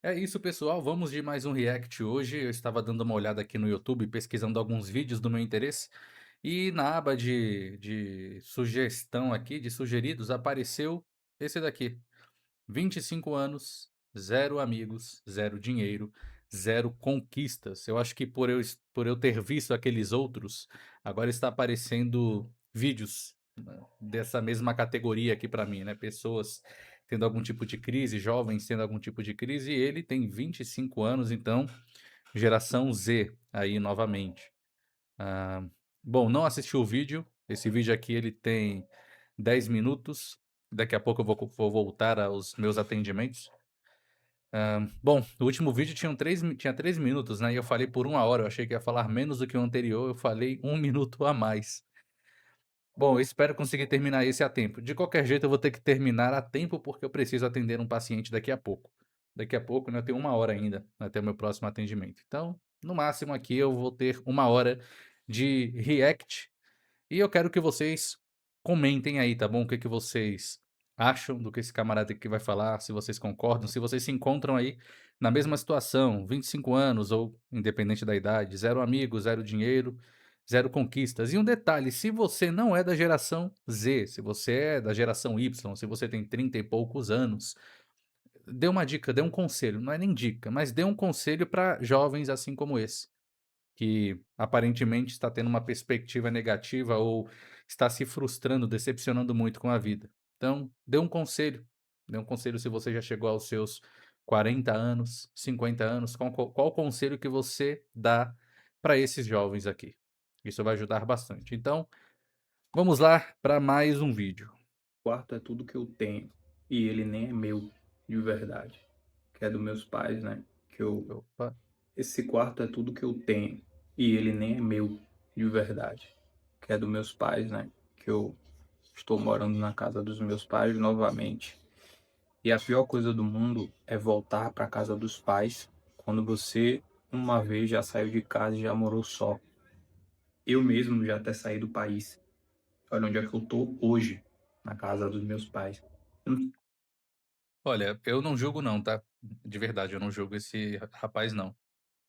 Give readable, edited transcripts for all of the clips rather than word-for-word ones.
É isso, pessoal. Vamos de mais um react hoje. Eu estava dando uma olhada aqui no YouTube, pesquisando alguns vídeos do meu interesse, e na aba de sugestão aqui, de sugeridos, apareceu esse daqui: 25 anos, zero amigos, zero dinheiro, zero conquistas. Eu acho que por eu ter visto aqueles outros, agora está aparecendo vídeos, né, dessa mesma categoria aqui para mim, né? Pessoas tendo algum tipo de crise, jovens tendo algum tipo de crise, e ele tem 25 anos, então geração Z aí novamente. Ah, bom, não assisti o vídeo. Esse vídeo aqui ele tem 10 minutos. Daqui a pouco eu vou voltar aos meus atendimentos. Bom, o último vídeo tinha 3 minutos, né? E eu falei por 1 hora. Eu achei que ia falar menos do que o anterior. Eu falei 1 minuto a mais. Bom, eu espero conseguir terminar esse a tempo. De qualquer jeito, eu vou ter que terminar a tempo porque eu preciso atender um paciente daqui a pouco. Daqui a pouco, né, eu tenho 1 hora ainda até o meu próximo atendimento. Então, no máximo aqui eu vou ter 1 hora de react e eu quero que vocês comentem aí, tá bom? O que que vocês acham do que esse camarada aqui vai falar, se vocês concordam, se vocês se encontram aí na mesma situação, 25 anos ou independente da idade, zero amigos, zero dinheiro, zero conquistas. E um detalhe, se você não é da geração Z, se você é da geração Y, se você tem 30 e poucos anos, dê uma dica, dê um conselho, não é nem dica, mas dê um conselho para jovens assim como esse que aparentemente está tendo uma perspectiva negativa ou está se frustrando, decepcionando muito com a vida. Então, dê um conselho se você já chegou aos seus 40 anos, 50 anos, qual conselho que você dá para esses jovens aqui? Isso vai ajudar bastante. Então, vamos lá para mais um vídeo. Quarto é tudo que eu tenho e ele nem é meu de verdade, que é dos meus pais, né? Que eu Opa. Esse quarto é tudo que eu tenho e ele nem é meu de verdade, que é dos meus pais, né? Que eu estou morando na casa dos meus pais novamente. E a pior coisa do mundo é voltar para casa dos pais quando você uma vez já saiu de casa e já morou só. Eu mesmo já até saí do país. Olha onde é que eu tô hoje, na casa dos meus pais. Eu não Olha, eu não julgo não, tá? De verdade, eu não julgo esse rapaz não.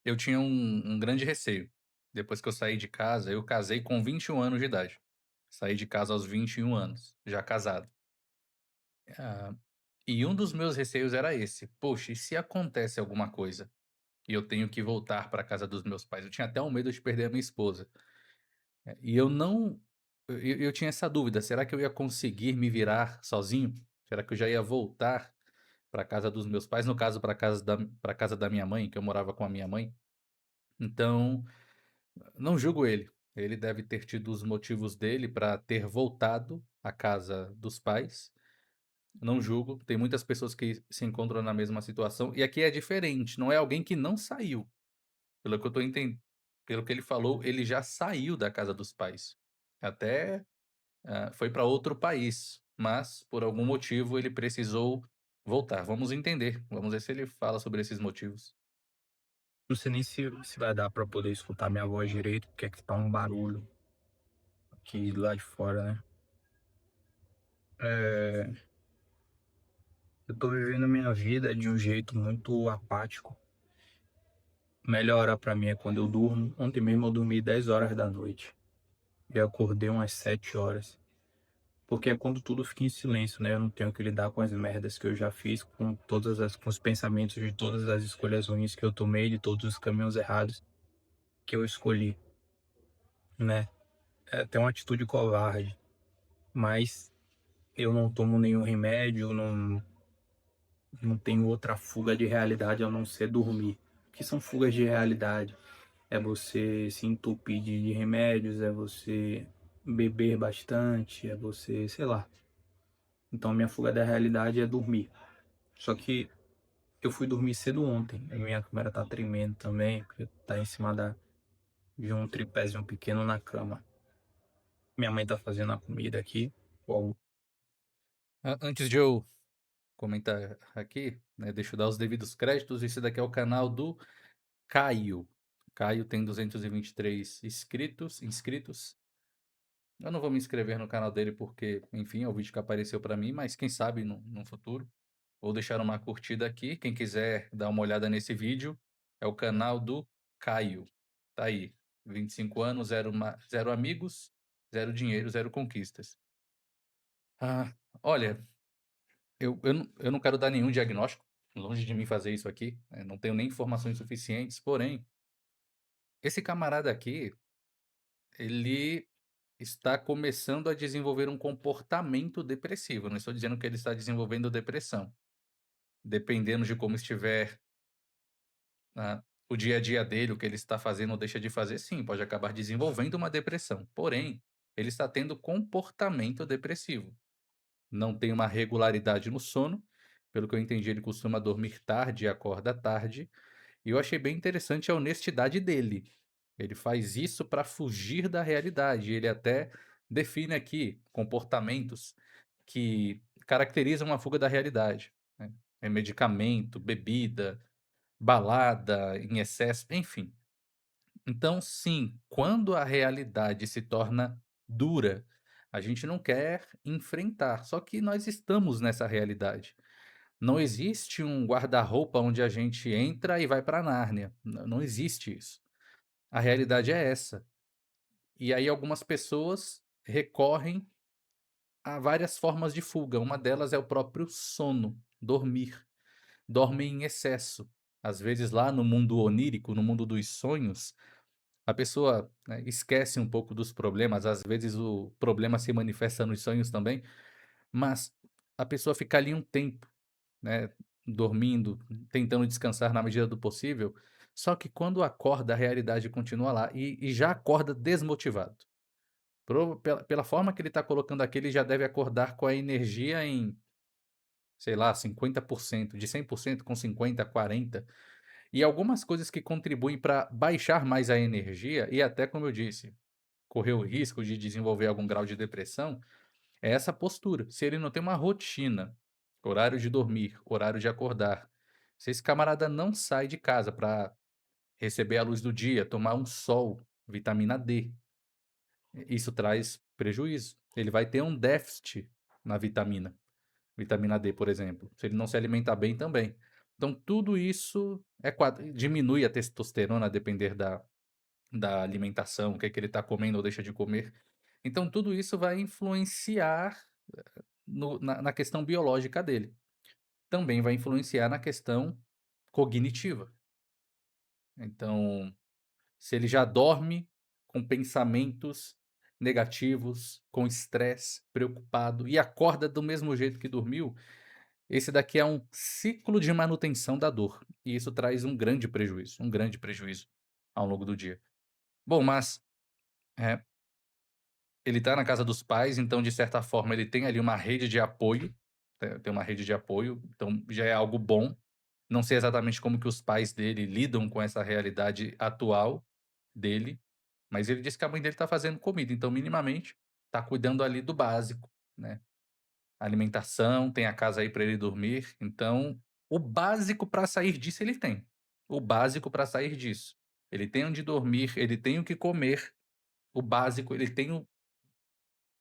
Eu tinha um grande receio. Depois que eu saí de casa, eu casei com 21 anos de idade. Saí de casa aos 21 anos, já casado. Ah, e um dos meus receios era esse: "Poxa, e se acontece alguma coisa e eu tenho que voltar para casa dos meus pais?" Eu tinha até um medo de perder a minha esposa. E eu não eu tinha essa dúvida: será que eu ia conseguir me virar sozinho? Será que eu já ia voltar para casa dos meus pais? No caso, para casa da minha mãe, que eu morava com a minha mãe. Então, não julgo ele. Ele deve ter tido os motivos dele para ter voltado à casa dos pais. Não julgo, tem muitas pessoas que se encontram na mesma situação, e aqui é diferente, não é alguém que não saiu. Pelo que eu tô enten Pelo que ele falou, ele já saiu da casa dos pais. Até, foi para outro país, mas por algum motivo ele precisou voltar. Vamos entender, vamos ver se ele fala sobre esses motivos. sei nem se vai dar pra poder escutar minha voz direito, porque aqui tá um barulho aqui do lado de fora, né? É, eu tô vivendo minha vida de um jeito muito apático. Melhor hora pra mim é quando eu durmo. Ontem mesmo eu dormi 10 horas da noite e acordei umas 7 horas. Porque é quando tudo fica em silêncio, né? Eu não tenho que lidar com as merdas que eu já fiz, com os pensamentos de todas as escolhas ruins que eu tomei, de todos os caminhos errados que eu escolhi, né? É até uma atitude covarde, mas eu não tomo nenhum remédio, não tenho outra fuga de realidade a não ser dormir. O que são fugas de realidade? É você se entupir de remédios, é você beber bastante, é você, sei lá. Então minha fuga da realidade é dormir. Só que eu fui dormir cedo ontem. A minha câmera tá tremendo também, porque tá em cima de um tripézinho pequeno na cama. Minha mãe tá fazendo a comida aqui. Bom, Antes de eu comentar aqui, né, deixa eu dar os devidos créditos, esse daqui é o canal do Caio. Caio tem 223 inscritos. Eu não vou me inscrever no canal dele porque, enfim, é o vídeo que apareceu pra mim, mas quem sabe no futuro. Vou deixar uma curtida aqui, quem quiser dar uma olhada nesse vídeo, é o canal do Caio. Tá aí, 25 anos, zero amigos, zero dinheiro, zero conquistas. Ah, olha, eu não quero dar nenhum diagnóstico, longe de mim fazer isso aqui, não tenho nem informações suficientes, porém, esse camarada aqui, ele está começando a desenvolver um comportamento depressivo, não estou dizendo que ele está desenvolvendo depressão. Dependendo de como estiver, o dia a dia dele, o que ele está fazendo ou deixa de fazer, sim, pode acabar desenvolvendo uma depressão. Porém, ele está tendo comportamento depressivo. Não tem uma regularidade no sono, pelo que eu entendi, ele costuma dormir tarde e acorda tarde, e eu achei bem interessante a honestidade dele. Ele faz isso para fugir da realidade, ele até define aqui comportamentos que caracterizam a fuga da realidade, né. É medicamento, bebida, balada em excesso, enfim. Então, sim, quando a realidade se torna dura, a gente não quer enfrentar, só que nós estamos nessa realidade. Não existe um guarda-roupa onde a gente entra e vai para Nárnia, não existe isso. A realidade é essa. E aí algumas pessoas recorrem a várias formas de fuga, uma delas é o próprio sono, dormir. Dormem em excesso. Às vezes lá no mundo onírico, no mundo dos sonhos, a pessoa, né, esquece um pouco dos problemas, às vezes o problema se manifesta nos sonhos também, mas a pessoa fica ali um tempo, né, dormindo, tentando descansar na medida do possível, só que quando acorda a realidade continua lá e já acorda desmotivado. Pela forma que ele está colocando aqui, ele já deve acordar com a energia em, sei lá, 50%, de 100% com 50, 40. E algumas coisas que contribuem para baixar mais a energia e até, como eu disse, correr o risco de desenvolver algum grau de depressão, é essa postura. Se ele não tem uma rotina, horário de dormir, horário de acordar, se esse camarada não sai de casa para receber a luz do dia, tomar um sol, vitamina D, isso traz prejuízo. Ele vai ter um déficit na vitamina D, por exemplo, se ele não se alimentar bem também. Então tudo isso diminui a testosterona a depender da alimentação, o que é que ele está comendo ou deixa de comer. Então tudo isso vai influenciar no na questão biológica dele. Também vai influenciar na questão cognitiva. Então, se ele já dorme com pensamentos negativos, com estresse, preocupado e acorda do mesmo jeito que dormiu, esse daqui é um ciclo de manutenção da dor, e isso traz um grande prejuízo ao longo do dia. Bom, mas, eh, ele está na casa dos pais, então de certa forma ele tem ali uma rede de apoio, tem uma rede de apoio, então já é algo bom. Não sei exatamente como que os pais dele lidam com essa realidade atual dele, mas ele disse que a mãe dele está fazendo comida, então minimamente está cuidando ali do básico, né. Alimentação, tem a casa aí para ele dormir, então o básico para sair disso ele tem. O básico para sair disso. Ele tem onde dormir, ele tem o que comer, o básico, ele tem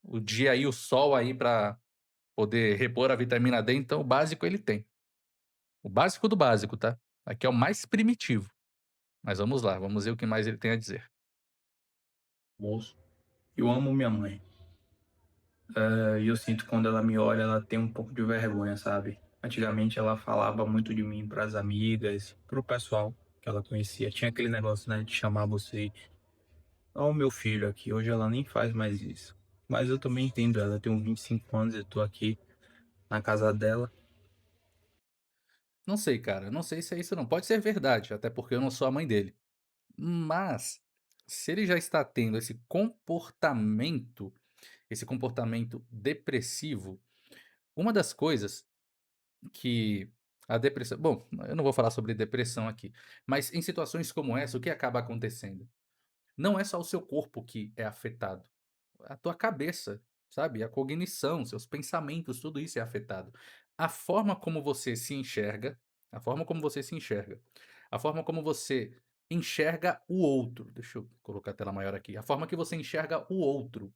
o dia aí, o sol aí para poder repor a vitamina D, então o básico ele tem. O básico do básico, tá. Aqui é o mais primitivo, mas vamos lá, vamos ver o que mais ele tem a dizer. Moço, eu amo minha mãe. E eu sinto que quando ela me olha, ela tem um pouco de vergonha, sabe? Antigamente ela falava muito de mim pras amigas, pro pessoal que ela conhecia. Tinha aquele negócio, né, de chamar você, ó, o meu filho aqui. Hoje ela nem faz mais isso. Mas eu também entendo ela. Eu tenho 25 anos, eu tô aqui na casa dela. Não sei, cara, não sei se é isso não. Pode ser verdade, até porque eu não sou a mãe dele. Mas, se ele já está tendo esse comportamento depressivo, uma das coisas que a depressão bom, eu não vou falar sobre depressão aqui, mas em situações como essa, o que acaba acontecendo? Não é só o seu corpo que é afetado, a tua cabeça, sabe, a cognição, seus pensamentos, tudo isso é afetado. A forma como você se enxerga, a forma como você se enxerga, a forma como você enxerga o outro, deixa eu colocar a tela maior aqui, a forma que você enxerga o outro,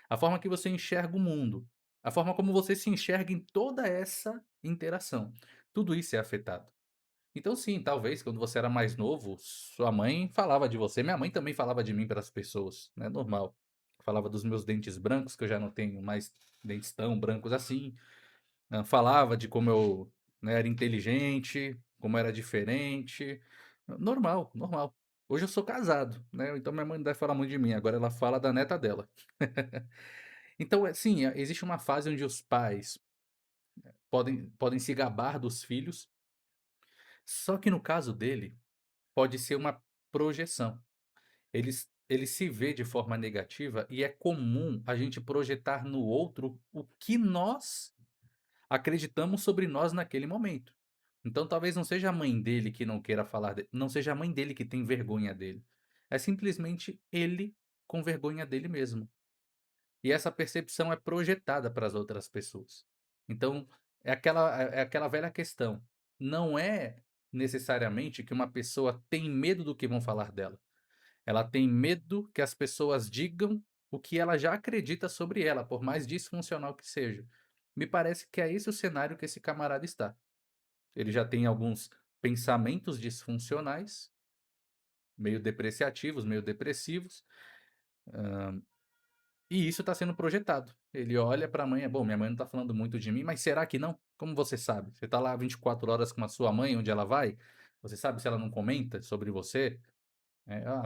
a forma que você enxerga o mundo. A forma como você se enxerga em toda essa interação. Tudo isso é afetado. Então sim, talvez quando você era mais novo, sua mãe falava de você, minha mãe também falava de mim para as pessoas, né, normal. Falava dos meus dentes brancos, que eu já não tenho mais dentes tão brancos assim, falava de como eu, né, era inteligente, como era diferente, normal, normal. Hoje eu sou casado, né, então minha mãe não deve falar muito de mim, agora ela fala da neta dela. Então, sim, existe uma fase onde os pais podem se gabar dos filhos, só que no caso dele, pode ser uma projeção. Ele se vê de forma negativa e é comum a gente projetar no outro o que nós acreditamos sobre nós naquele momento. Então talvez não seja a mãe dele que não queira falar não seja a mãe dele que tem vergonha dele. É simplesmente ele com vergonha dele mesmo. E essa percepção é projetada para as outras pessoas. Então, é aquela velha questão, não é necessariamente que uma pessoa tem medo do que vão falar dela. Ela tem medo que as pessoas digam o que ela já acredita sobre ela, por mais disfuncional que seja. Me parece que é esse o cenário que esse camarada está. Ele já tem alguns pensamentos disfuncionais, meio depreciativos, meio depressivos, e isso está sendo projetado. Ele olha para a mãe, bom, minha mãe não está falando muito de mim, mas será que não? Como você sabe? Você está lá 24 horas com a sua mãe, onde ela vai? Você sabe se ela não comenta sobre você?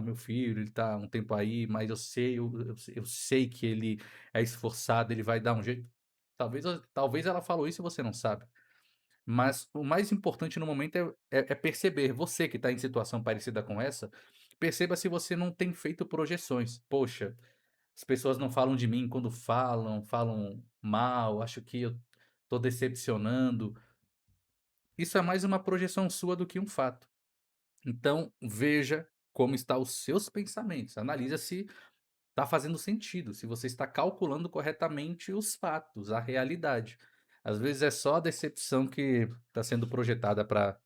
Meu filho, ele tá um tempo aí, mas eu sei que ele é esforçado, ele vai dar um jeito". Talvez ela falou isso e você não sabe. Mas o mais importante no momento é perceber, você que está em situação parecida com essa, perceba se você não tem feito projeções. "Poxa, as pessoas não falam de mim, quando falam, falam mal, acho que eu tô decepcionando". Isso é mais uma projeção sua do que um fato. Então veja como está os seus pensamentos, analisa se está fazendo sentido, se você está calculando corretamente os fatos, a realidade. Às vezes é só a decepção que está sendo projetada para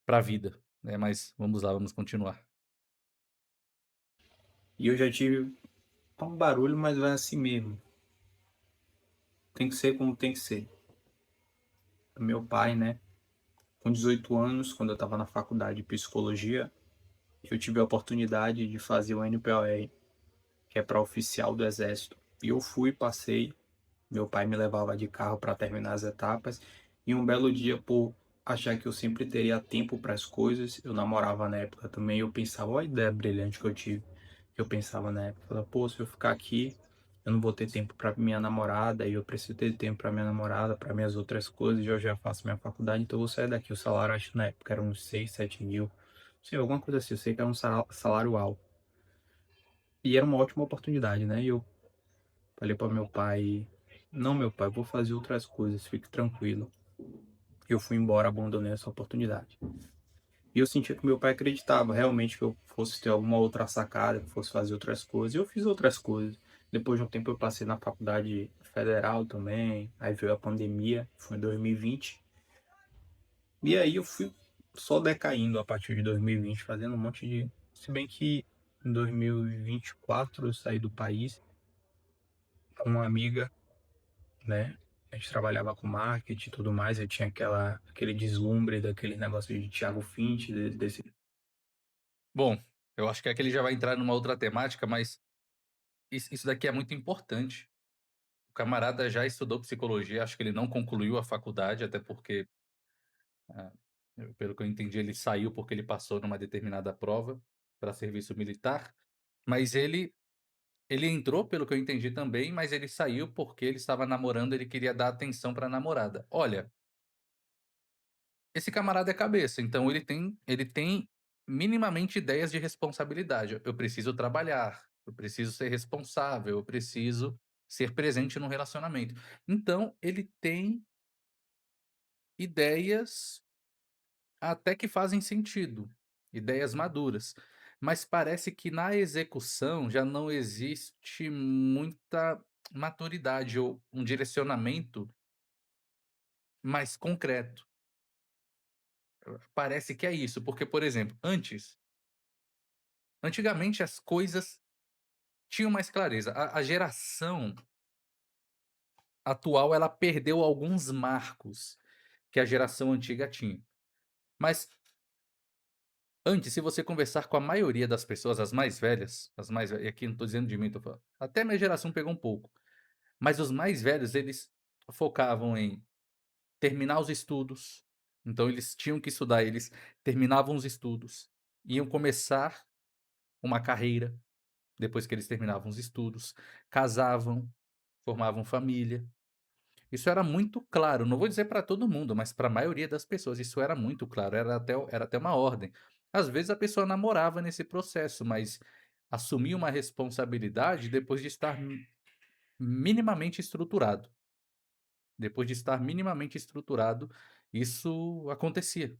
a vida, né, mas vamos lá, vamos continuar. E eu já tive um barulho, mas vai assim mesmo. Tem que ser como tem que ser. Meu pai, né? Com 18 anos, quando eu estava na faculdade de psicologia, eu tive a oportunidade de fazer o NPOR, que é para oficial do Exército. E eu fui, passei. Meu pai me levava de carro para terminar as etapas. E um belo dia, por achar que eu sempre teria tempo para as coisas, eu namorava na época também. Eu pensava, olha a ideia brilhante que eu tive. Que eu pensava na época, falava, pô, se eu ficar aqui, eu não vou ter tempo para minha namorada. E eu preciso ter tempo para minha namorada, para minhas outras coisas. E eu já faço minha faculdade, então eu vou sair daqui. O salário, acho que na época era uns 6, 7 mil. Não sei, alguma coisa assim. Eu sei que era um salário alto. E era uma ótima oportunidade, né? E eu falei para meu pai: "Não, meu pai, vou fazer outras coisas, fique tranquilo". Eu fui embora, abandonei essa oportunidade. E eu sentia que meu pai acreditava realmente que eu fosse ter alguma outra sacada, que fosse fazer outras coisas. E eu fiz outras coisas. Depois de um tempo eu passei na faculdade federal também, aí veio a pandemia, foi em 2020. E aí eu fui só decaindo a partir de 2020, fazendo um monte de. Se bem que em 2024 eu saí do país com uma amiga, né? A gente trabalhava com marketing e tudo mais, eu tinha aquele deslumbre daquele negócio de Thiago Finch, desse. Bom, eu acho que aqui ele já vai entrar numa outra temática, mas isso daqui é muito importante. O camarada já estudou psicologia, acho que ele não concluiu a faculdade, até porque, ah, pelo que eu entendi, ele saiu porque ele passou numa determinada prova para serviço militar, mas ele entrou, pelo que eu entendi também, mas ele saiu porque ele estava namorando, ele queria dar atenção para a namorada. Olha, esse camarada é cabeça, então ele tem minimamente ideias de responsabilidade. Eu preciso trabalhar, eu preciso ser responsável, eu preciso ser presente no relacionamento. Então ele tem ideias até que fazem sentido, ideias maduras, mas parece que na execução já não existe muita maturidade ou um direcionamento mais concreto. Parece que é isso, porque, por exemplo, antigamente as coisas tinham mais clareza. A geração atual ela perdeu alguns marcos que a geração antiga tinha. Mas antes, se você conversar com a maioria das pessoas, as mais ve e aqui não estou dizendo de mim, tô falando até minha geração pegou um pouco, mas os mais velhos eles focavam em terminar os estudos, então eles tinham que estudar, eles terminavam os estudos, iam começar uma carreira, depois que eles terminavam os estudos, casavam, formavam família. Isso era muito claro, não vou dizer para todo mundo, mas para a maioria das pessoas isso era muito claro, era até uma ordem. Às vezes a pessoa namorava nesse processo, mas assumia uma responsabilidade depois de estar minimamente estruturado. Depois de estar minimamente estruturado, isso acontecia.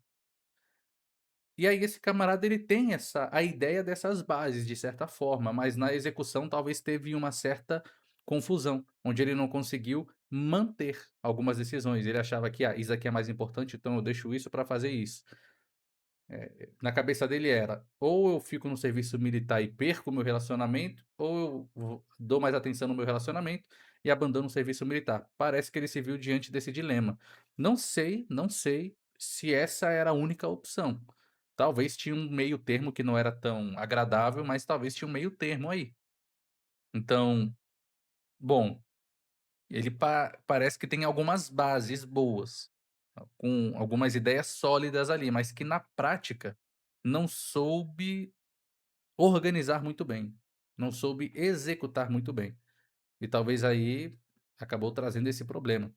E aí esse camarada ele tem essa a ideia dessas bases de certa forma, mas na execução talvez teve uma certa confusão, onde ele não conseguiu manter algumas decisões. Ele achava que: "Ah, isso aqui é mais importante, então eu deixo isso para fazer isso". Na cabeça dele era: ou eu fico no serviço militar e perco o meu relacionamento, ou eu dou mais atenção no meu relacionamento e abandono o serviço militar. Parece que ele se viu diante desse dilema. Não sei se essa era a única opção. Talvez tinha um meio termo que não era tão agradável, mas talvez tinha um meio termo aí. Então, bom, ele parece que tem algumas bases boas, com algumas ideias sólidas ali, mas que na prática não soube organizar muito bem, não soube executar muito bem. E talvez aí acabou trazendo esse problema.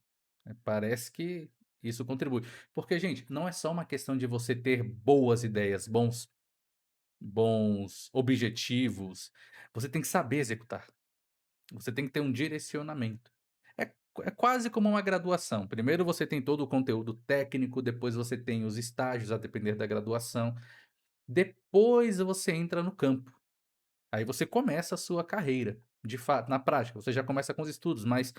Parece que isso contribui. Porque, gente, não é só uma questão de você ter boas ideias, bons objetivos, você tem que saber executar. Você tem que ter um direcionamento. É é quase como uma graduação. Primeiro você tem todo o conteúdo técnico, depois você tem os estágios a depender da graduação, depois você entra no campo. Aí você começa a sua carreira, de fato, na prática. Você já começa com os estudos, mas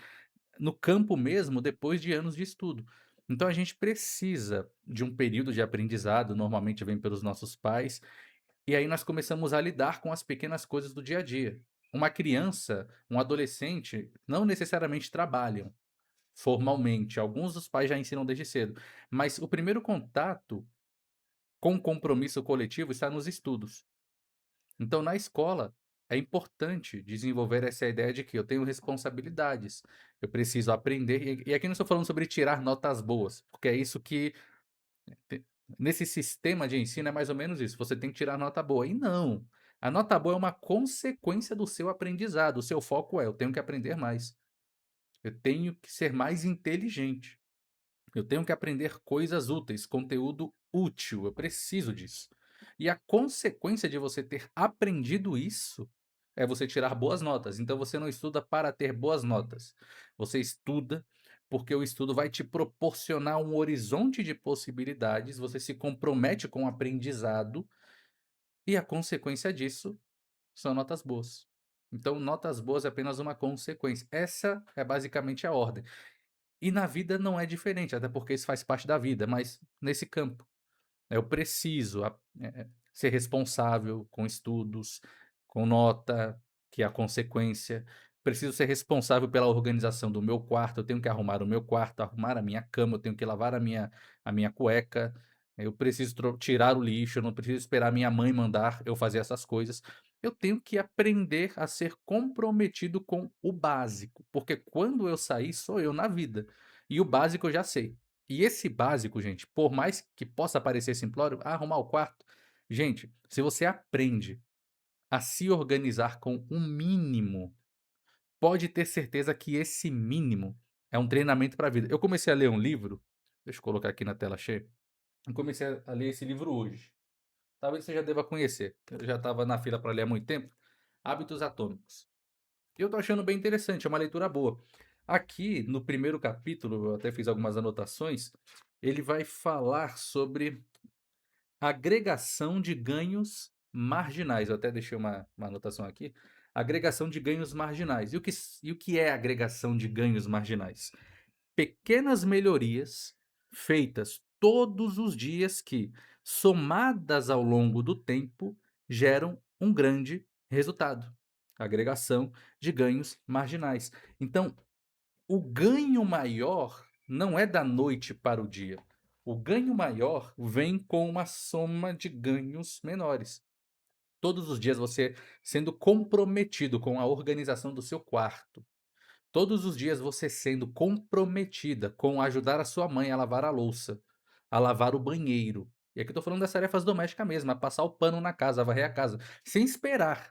no campo mesmo, depois de anos de estudo. Então a gente precisa de um período de aprendizado, normalmente vem pelos nossos pais, e aí nós começamos a lidar com as pequenas coisas do dia a dia. Uma criança, um adolescente, não necessariamente trabalham formalmente, alguns dos pais já ensinam desde cedo, mas o primeiro contato com o compromisso coletivo está nos estudos. Então na escola, é importante desenvolver essa ideia de que eu tenho responsabilidades, eu preciso aprender, e aqui não estou falando sobre tirar notas boas, porque é isso que te nesse sistema de ensino é mais ou menos isso, você tem que tirar nota boa, e não, a nota boa é uma consequência do seu aprendizado, o seu foco é: "Eu tenho que aprender mais, eu tenho que ser mais inteligente, eu tenho que aprender coisas úteis, conteúdo útil, eu preciso disso". E a consequência de você ter aprendido isso, é você tirar boas notas, então você não estuda para ter boas notas, você estuda, porque o estudo vai te proporcionar um horizonte de possibilidades, você se compromete com o aprendizado, e a consequência disso são notas boas. Então notas boas é apenas uma consequência, essa é basicamente a ordem. E na vida não é diferente, até porque isso faz parte da vida, mas nesse campo. Eu preciso ser responsável com estudos, com nota, que é a consequência. Preciso ser responsável pela organização do meu quarto, eu tenho que arrumar o meu quarto, arrumar a minha cama, eu tenho que lavar a minha cueca, eu preciso tirar o lixo, eu não preciso esperar minha mãe mandar eu fazer essas coisas. Eu tenho que aprender a ser comprometido com o básico, porque quando eu sair sou eu na vida, e o básico eu já sei. E esse básico, gente, por mais que possa parecer simplório, arrumar o quarto, gente, se você aprende a se organizar com um mínimo, pode ter certeza que esse mínimo é um treinamento para a vida. Eu comecei a ler um livro, deixa eu colocar aqui na tela cheia, eu comecei a ler esse livro hoje. Talvez você já deva conhecer, eu já estava na fila para ler há muito tempo, Hábitos Atômicos. E eu tô achando bem interessante, é uma leitura boa. Aqui, no primeiro capítulo, eu até fiz algumas anotações, ele vai falar sobre agregação de ganhos marginais. Eu até deixei uma anotação aqui. Agregação de ganhos marginais. E o que é agregação de ganhos marginais? Pequenas melhorias feitas todos os dias que, somadas ao longo do tempo, geram um grande resultado. Agregação de ganhos marginais. Então, o ganho maior não é da noite para o dia. O ganho maior vem com uma soma de ganhos menores. Todos os dias você sendo comprometido com a organização do seu quarto. Todos os dias você sendo comprometida com ajudar a sua mãe a lavar a louça, a lavar o banheiro. E aqui eu tô falando das tarefas domésticas mesmo, a passar o pano na casa, a varrer a casa, sem esperar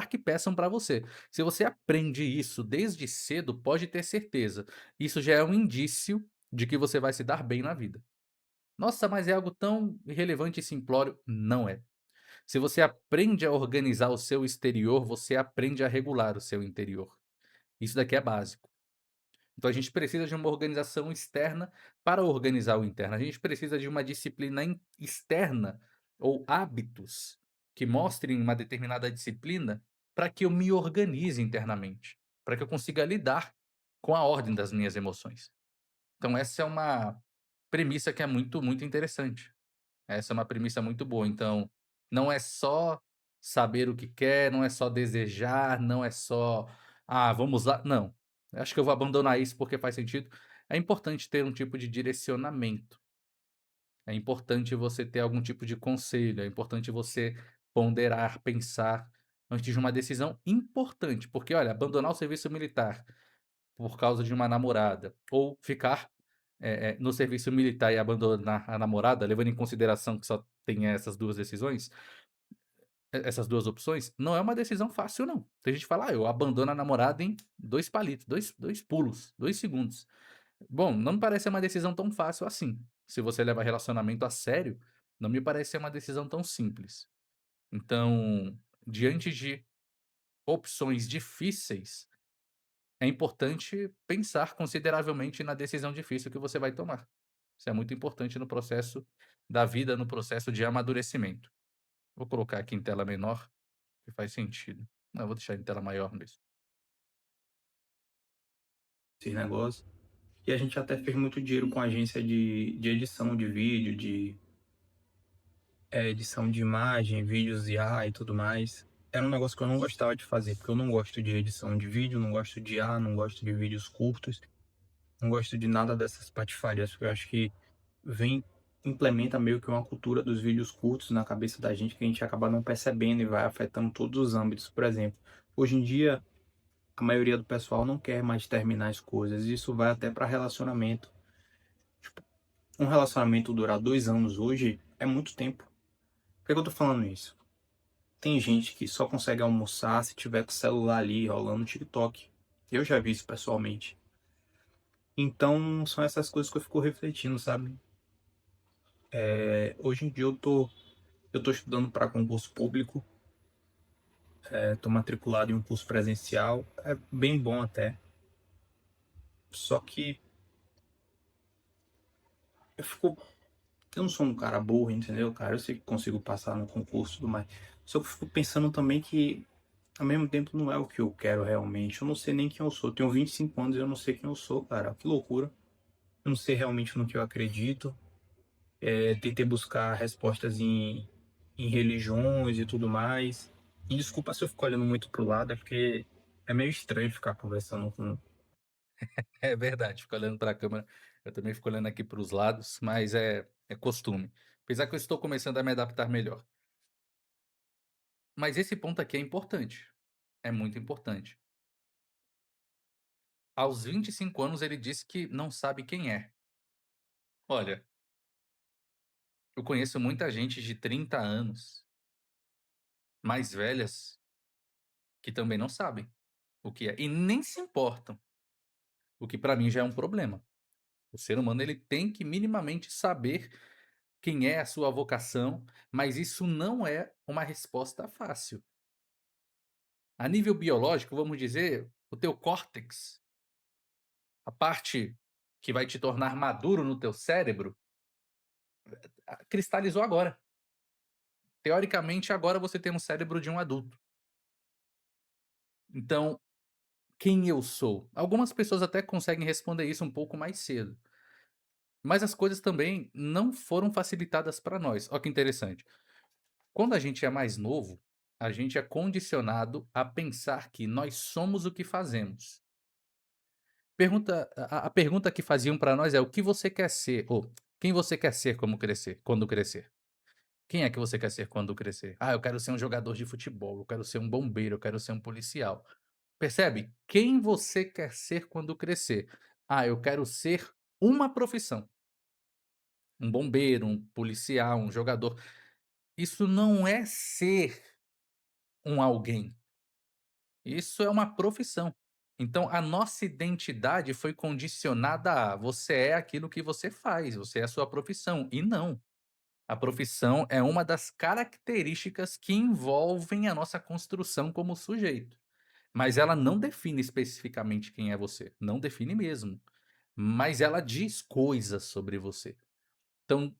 que peçam para você. Se você aprende isso desde cedo, pode ter certeza, isso já é um indício de que você vai se dar bem na vida. Nossa, mas é algo tão irrelevante e simplório. Não é. Se você aprende a organizar o seu exterior, você aprende a regular o seu interior. Isso daqui é básico. Então a gente precisa de uma organização externa para organizar o interno. A gente precisa de uma disciplina externa ou hábitos que mostrem uma determinada disciplina para que eu me organize internamente, para que eu consiga lidar com a ordem das minhas emoções. Então essa é uma premissa que é muito, muito interessante. Essa é uma premissa muito boa. Então, não é só saber o que quer, não é só desejar, não é só: "Ah, vamos lá", não. Eu acho que eu vou abandonar isso porque faz sentido. É importante ter um tipo de direcionamento, é importante você ter algum tipo de conselho, é importante você ponderar, pensar antes de uma decisão importante, porque olha, abandonar o serviço militar por causa de uma namorada, ou ficar, no serviço militar e abandonar a namorada, levando em consideração que só tem essas 2 decisões, essas 2 opções, não é uma decisão fácil não. Tem gente que fala: "Ah, eu abandono a namorada em 2 palitos, dois pulos, 2 segundos". Bom, não me parece ser uma decisão tão fácil assim. Se você leva relacionamento a sério, não me parece ser uma decisão tão simples. Então, diante de opções difíceis, é importante pensar consideravelmente na decisão difícil que você vai tomar. Isso é muito importante no processo da vida, no processo de amadurecimento. Vou colocar aqui em tela menor, que faz sentido. Não, vou deixar em tela maior mesmo. Esse negócio. E a gente até fez muito dinheiro com agência de edição de vídeo, edição de imagem, vídeos IA e tudo mais. Era um negócio que eu não gostava de fazer, porque eu não gosto de edição de vídeo, não gosto de IA, não gosto de vídeos curtos, não gosto de nada dessas patifarias, porque eu acho que vem, implementa meio que uma cultura dos vídeos curtos na cabeça da gente que a gente acaba não percebendo e vai afetando todos os âmbitos. Por exemplo, hoje em dia, a maioria do pessoal não quer mais terminar as coisas, e isso vai até para relacionamento. Um relacionamento durar 2 anos hoje é muito tempo. Por que eu tô falando isso? Tem gente que só consegue almoçar se tiver com o celular ali rolando no TikTok. Eu já vi isso pessoalmente. Então, são essas coisas que eu fico refletindo, sabe? Hoje em dia eu tô estudando para concurso público, tô matriculado em um curso presencial, é bem bom até. Só que eu fico, eu não sou um cara burro, entendeu, cara? Eu sei que consigo passar no concurso e tudo mais. Só que eu fico pensando também que ao mesmo tempo não é o que eu quero realmente. Eu não sei nem quem eu sou. Eu tenho 25 anos e eu não sei quem eu sou, cara. Que loucura. Eu não sei realmente no que eu acredito. Tentei buscar respostas em religiões e tudo mais. E desculpa se eu fico olhando muito pro lado, é porque é meio estranho ficar conversando com. É verdade, fico olhando para a câmera, eu também fico olhando aqui para os lados, mas é costume. Apesar que eu estou começando a me adaptar melhor. Mas esse ponto aqui é importante, é muito importante. Aos 25 anos ele disse que não sabe quem é. Olha, eu conheço muita gente de 30 anos, mais velhas, que também não sabem o que é e nem se importam, o que para mim já é um problema. O ser humano ele tem que minimamente saber quem é a sua vocação, mas isso não é uma resposta fácil. A nível biológico, vamos dizer, o teu córtex, a parte que vai te tornar maduro no teu cérebro, cristalizou agora. Teoricamente, agora você tem um cérebro de um adulto. Então, quem eu sou? Algumas pessoas até conseguem responder isso um pouco mais cedo, mas as coisas também não foram facilitadas para nós. Olha que interessante. Quando a gente é mais novo, a gente é condicionado a pensar que nós somos o que fazemos. a pergunta que faziam pra nós é: "O que você quer ser?" ou "Quem você quer ser como crescer quando crescer?" Quem é que você quer ser quando crescer? "Ah, eu quero ser um jogador de futebol, eu quero ser um bombeiro, eu quero ser um policial." Percebe? Quem você quer ser quando crescer? "Ah, eu quero ser uma profissão, um bombeiro, um policial, um jogador." Isso não é ser um alguém, isso é uma profissão. Então a nossa identidade foi condicionada a: "Você é aquilo que você faz, você é a sua profissão", e não. A profissão é uma das características que envolvem a nossa construção como sujeito, mas ela não define especificamente quem é você, não define mesmo, mas ela diz coisas sobre você. Então,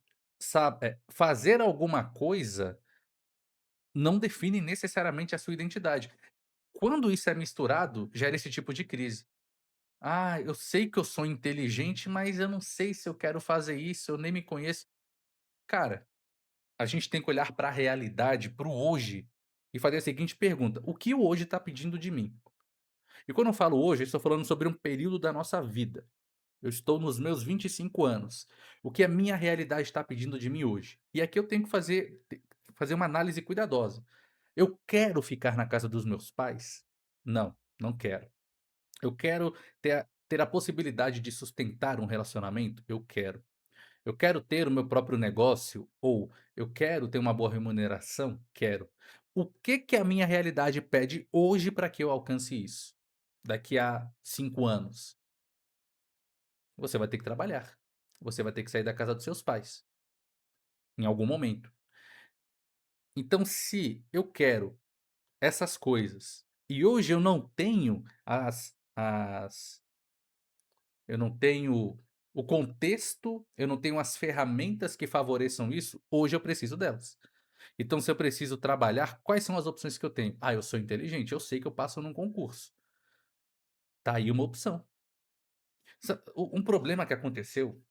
fazer alguma coisa não define necessariamente a sua identidade. Quando isso é misturado, gera esse tipo de crise. "Ah, eu sei que eu sou inteligente, mas eu não sei se eu quero fazer isso, eu nem me conheço." Cara, a gente tem que olhar para a realidade, para o hoje, e fazer a seguinte pergunta: "O que o hoje está pedindo de mim?" E quando eu falo hoje, eu estou falando sobre um período da nossa vida. Eu estou nos meus 25 anos. O que a minha realidade está pedindo de mim hoje? E aqui eu tenho que fazer uma análise cuidadosa. Eu quero ficar na casa dos meus pais? Não, não quero. Eu quero ter a possibilidade de sustentar um relacionamento? Eu quero. Eu quero ter o meu próprio negócio? Ou eu quero ter uma boa remuneração? Quero. O que que a minha realidade pede hoje para que eu alcance isso? Daqui a 5 anos? Você vai ter que trabalhar. Você vai ter que sair da casa dos seus pais, em algum momento. Então, se eu quero essas coisas e hoje eu não tenho eu não tenho o contexto, eu não tenho as ferramentas que favoreçam isso, hoje eu preciso delas. Então, se eu preciso trabalhar, quais são as opções que eu tenho? "Ah, eu sou inteligente, eu sei que eu passo num concurso." Tá aí uma opção. Um problema que aconteceu,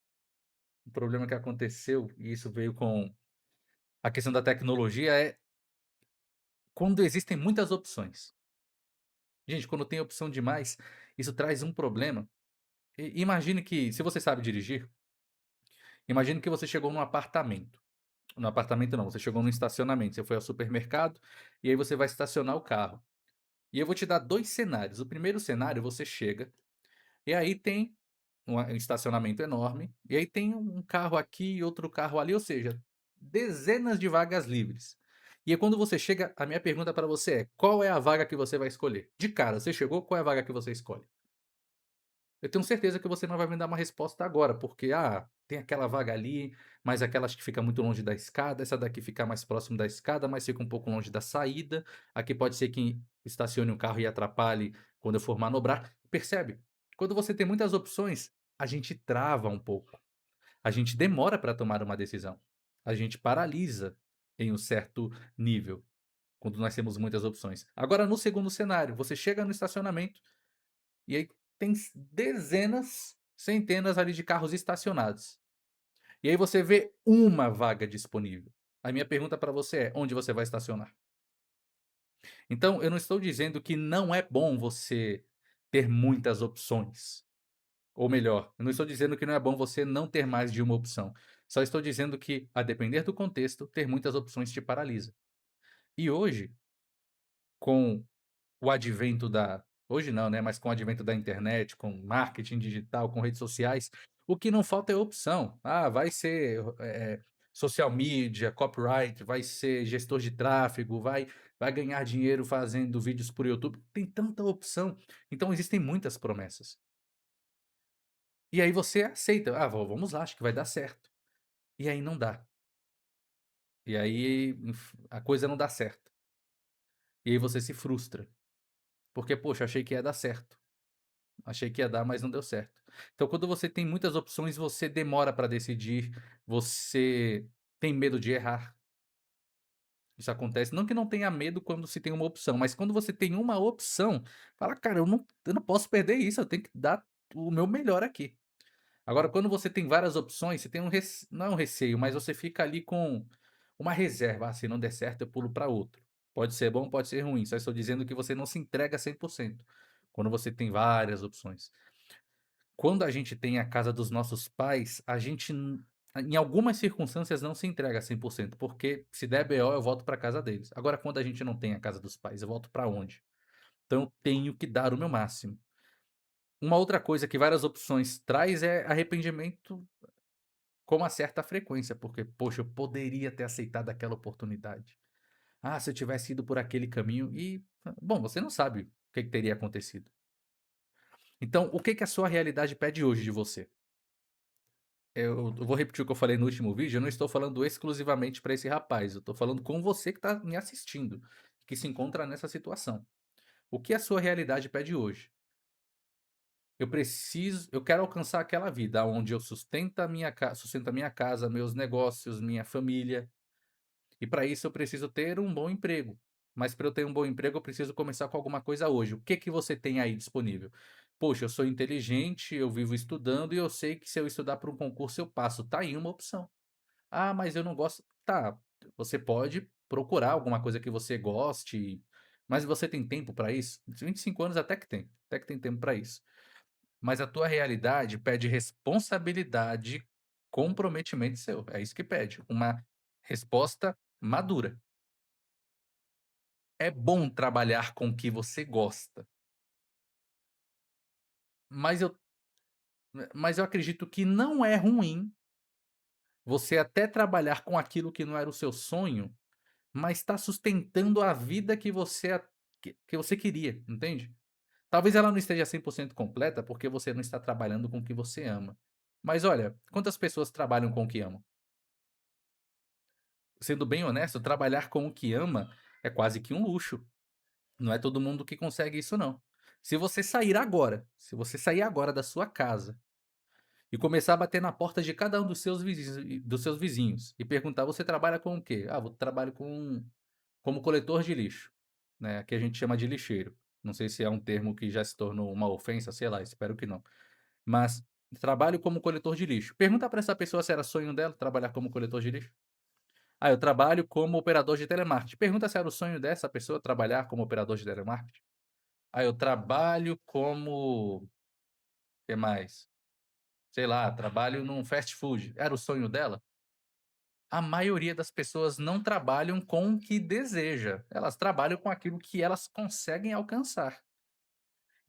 e isso veio com a questão da tecnologia, é quando existem muitas opções. Gente, quando tem opção demais, isso traz um problema. Imagine que, se você sabe dirigir, imagine que você chegou num apartamento. No apartamento não, você chegou num estacionamento, você foi ao supermercado, e aí você vai estacionar o carro. E eu vou te dar 2 cenários. O primeiro cenário, você chega, e aí tem um estacionamento enorme, e aí tem um carro aqui e outro carro ali, ou seja, dezenas de vagas livres. E aí quando você chega, a minha pergunta para você é: qual é a vaga que você vai escolher? De cara, você chegou, qual é a vaga que você escolhe? Eu tenho certeza que você não vai me dar uma resposta agora, porque, tem aquela vaga ali, mas aquela acho que fica muito longe da escada, essa daqui fica mais próximo da escada, mas fica um pouco longe da saída, aqui pode ser que estacione um carro e atrapalhe quando eu for manobrar. Percebe? Quando você tem muitas opções, a gente trava um pouco, a gente demora para tomar uma decisão, a gente paralisa em um certo nível, quando nós temos muitas opções. Agora no segundo cenário, você chega no estacionamento e aí tem dezenas, centenas ali de carros estacionados. E aí você vê uma vaga disponível. A minha pergunta para você é: onde você vai estacionar? Então eu não estou dizendo que não é bom você ter muitas opções, ou melhor, eu não estou dizendo que não é bom você não ter mais de uma opção. Só estou dizendo que, a depender do contexto, ter muitas opções te paralisa. E hoje, com o advento da hoje não, né, mas com o advento da internet, com marketing digital, com redes sociais, o que não falta é opção. Vai ser, social media, copyright, vai ser gestor de tráfego, vai ganhar dinheiro fazendo vídeos por YouTube. Tem tanta opção, então existem muitas promessas. E aí você aceita: vamos lá, acho que vai dar certo." E aí não dá. E aí, a coisa não dá certo. E aí você se frustra, porque: "Poxa, achei que ia dar certo." Achei que ia dar, mas não deu certo. Então, quando você tem muitas opções, você demora para decidir, você tem medo de errar. Isso acontece, não que não tenha medo quando se tem uma opção, mas quando você tem uma opção, fala: "Cara, eu não posso perder isso, eu tenho que dar o meu melhor aqui." Agora, quando você tem várias opções, você tem não é um receio, mas você fica ali com uma reserva: se não der certo, eu pulo para outro." Pode ser bom, pode ser ruim, só estou dizendo que você não se entrega 100% quando você tem várias opções. quando a gente tem a casa dos nossos pais, a gente em algumas circunstâncias não se entrega 100%, porque se der BO eu volto para casa deles. Agora quando a gente não tem a casa dos pais, eu volto para onde? Então eu tenho que dar o meu máximo. Uma outra coisa que várias opções traz é arrependimento com uma certa frequência, porque, poxa, eu poderia ter aceitado aquela oportunidade. Ah, se eu tivesse ido por aquele caminho e, bom, você não sabe o que que teria acontecido. Então, o que que a sua realidade pede hoje de você? Eu vou repetir o que eu falei no último vídeo, eu não estou falando exclusivamente para esse rapaz, eu estou falando com você que está me assistindo, que se encontra nessa situação. O que a sua realidade pede hoje? Eu quero alcançar aquela vida onde eu sustento a minha casa, meus negócios, minha família, e para isso eu preciso ter um bom emprego. Mas para eu ter um bom emprego, eu preciso começar com alguma coisa hoje. O que que você tem aí disponível? Poxa, eu sou inteligente, eu vivo estudando e eu sei que se eu estudar para um concurso eu passo. Tá aí uma opção. Ah, mas eu não gosto. Tá, você pode procurar alguma coisa que você goste, mas você tem tempo para isso? 25 anos até que tem tempo para isso. Mas a tua realidade pede responsabilidade, comprometimento seu, é isso que pede, uma resposta madura. É bom trabalhar com o que você gosta, mas eu acredito que não é ruim você até trabalhar com aquilo que não era o seu sonho, mas está sustentando a vida que você queria, entende? Talvez ela não esteja 100% completa, porque você não está trabalhando com o que você ama. Mas olha, quantas pessoas trabalham com o que amam? Sendo bem honesto, trabalhar com o que ama é quase que um luxo. Não é todo mundo que consegue isso não. Se você sair agora da sua casa e começar a bater na porta de cada um dos seus vizinhos e perguntar: "Você trabalha com o quê?". "Ah, eu trabalho como coletor de lixo", né, aqui a gente chama de lixeiro. Não sei se é um termo que já se tornou uma ofensa, sei lá, espero que não. Mas trabalho como coletor de lixo. Pergunta para essa pessoa se era sonho dela trabalhar como coletor de lixo. "Ah, eu trabalho como operador de telemarketing". Pergunta se era o sonho dessa pessoa trabalhar como operador de telemarketing. "Ah, eu trabalho como", que mais? Sei lá, "trabalho num fast food". Era o sonho dela? A maioria das pessoas não trabalham com o que deseja, elas trabalham com aquilo que elas conseguem alcançar.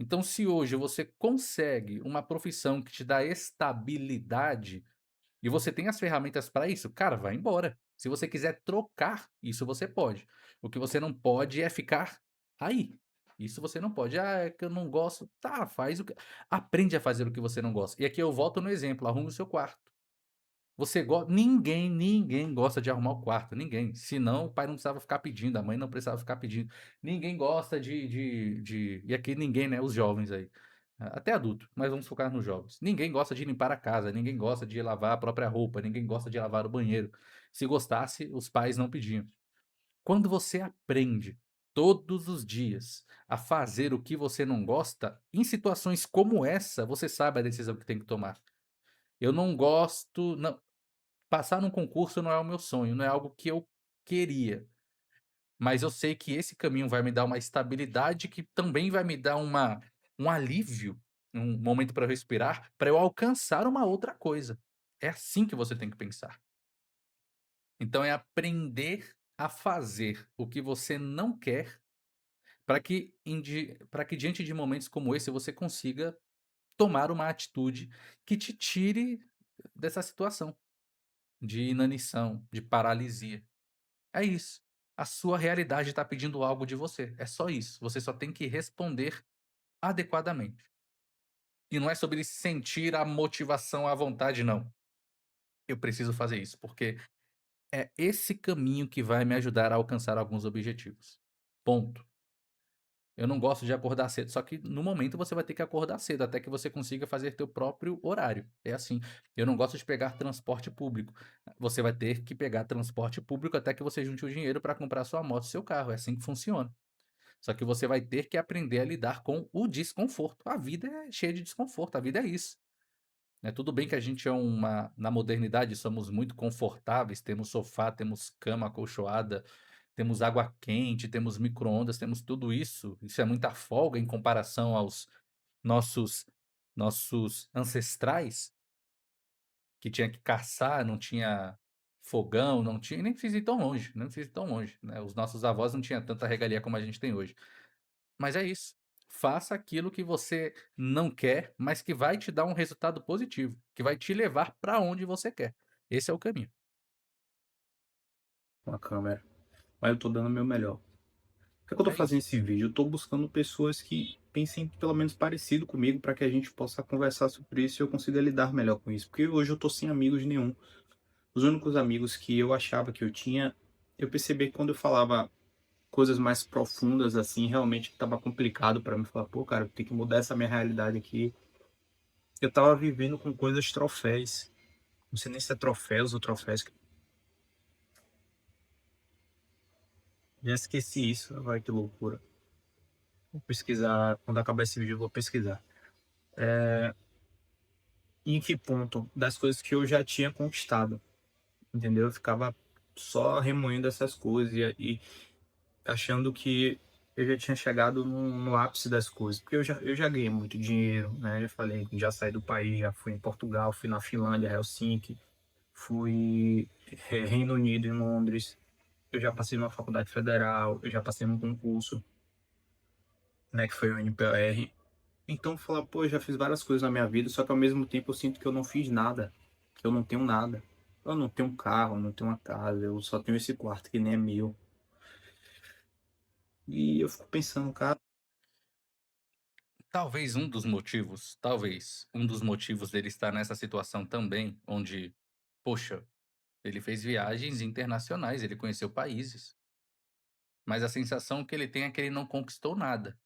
Então, se hoje você consegue uma profissão que te dá estabilidade e você tem as ferramentas para isso, cara, vai embora. Se você quiser trocar, isso você pode. O que você não pode é ficar aí. Isso você não pode. "Ah, é que eu não gosto". Tá, faz o que aprende a fazer o que você não gosta. E aqui eu volto no exemplo, arrume o seu quarto. Você gosta? Ninguém gosta de arrumar o quarto, ninguém. Senão o pai não precisava ficar pedindo, a mãe não precisava ficar pedindo. Ninguém gosta e aqui ninguém, né, os jovens aí, até adulto, mas vamos focar nos jovens. Ninguém gosta de limpar a casa, ninguém gosta de lavar a própria roupa, ninguém gosta de lavar o banheiro. Se gostasse, os pais não pediam. Quando você aprende todos os dias a fazer o que você não gosta, em situações como essa, você sabe a decisão que tem que tomar. Eu não gosto, não. Passar num concurso não é o meu sonho, não é algo que eu queria, mas eu sei que esse caminho vai me dar uma estabilidade que também vai me dar um alívio, um momento para eu respirar, para eu alcançar uma outra coisa. É assim que você tem que pensar. Então é aprender a fazer o que você não quer, para que diante de momentos como esse você consiga tomar uma atitude que te tire dessa situação de inanição, de paralisia. É isso. A sua realidade está pedindo algo de você. É só isso. Você só tem que responder adequadamente. E não é sobre sentir a motivação à vontade, não. Eu preciso fazer isso, porque é esse caminho que vai me ajudar a alcançar alguns objetivos. Ponto. Eu não gosto de acordar cedo, só que no momento você vai ter que acordar cedo até que você consiga fazer teu próprio horário. É assim. Eu não gosto de pegar transporte público. Você vai ter que pegar transporte público até que você junte o dinheiro para comprar sua moto, seu carro. É assim que funciona. Só que você vai ter que aprender a lidar com o desconforto. A vida é cheia de desconforto, a vida é isso. Né? Tudo bem que a gente na modernidade somos muito confortáveis, temos sofá, temos cama acolchoada, temos água quente, temos micro-ondas, temos tudo isso. Isso é muita folga em comparação aos nossos nossos ancestrais, que tinha que caçar, não tinha fogão, não tinha nem precisa ir tão longe, não precisa ir tão longe, né, os nossos avós não tinha tanta regalia como a gente tem hoje. Mas é isso, faça aquilo que você não quer, mas que vai te dar um resultado positivo, que vai te levar para onde você quer. Esse é o caminho. com a câmera, mas eu tô dando o meu melhor. Por que eu tô É fazendo isso. esse vídeo? Eu tô buscando pessoas que pensem pelo menos parecido comigo para que a gente possa conversar sobre isso e eu consiga lidar melhor com isso. Porque hoje eu tô sem amigos nenhum. Os únicos amigos que eu achava que eu tinha, eu percebi que quando eu falava coisas mais profundas assim, realmente estava complicado para mim falar, pô, cara, eu tenho que mudar essa minha realidade aqui. Eu tava vivendo com coisas troféus. Não sei nem se é troféus ou troféus. Já esqueci isso. Vai que loucura. Vou pesquisar. Quando acabar esse vídeo, eu vou pesquisar. E em que ponto das coisas que eu já tinha conquistado, entendeu? Eu ficava só remoendo essas coisas e achando que eu já tinha chegado no ápice das coisas. Porque eu já ganhei muito dinheiro, né? Já falei, já saí do país, já fui em Portugal, fui na Finlândia, Helsinki, fui Reino Unido, em Londres. Eu já passei numa faculdade federal, eu já passei num concurso, né, que foi o NPR. Então, falar, pô, eu já fiz várias coisas na minha vida, só que ao mesmo tempo eu sinto que eu não fiz nada, que eu não tenho nada. Eu não tenho um carro, eu não tenho uma casa, eu só tenho esse quarto que nem é meu. E eu fico pensando, cara, Talvez um dos motivos dele estar nessa situação também, onde, poxa, ele fez viagens internacionais, ele conheceu países, mas a sensação que ele tem é que ele não conquistou nada.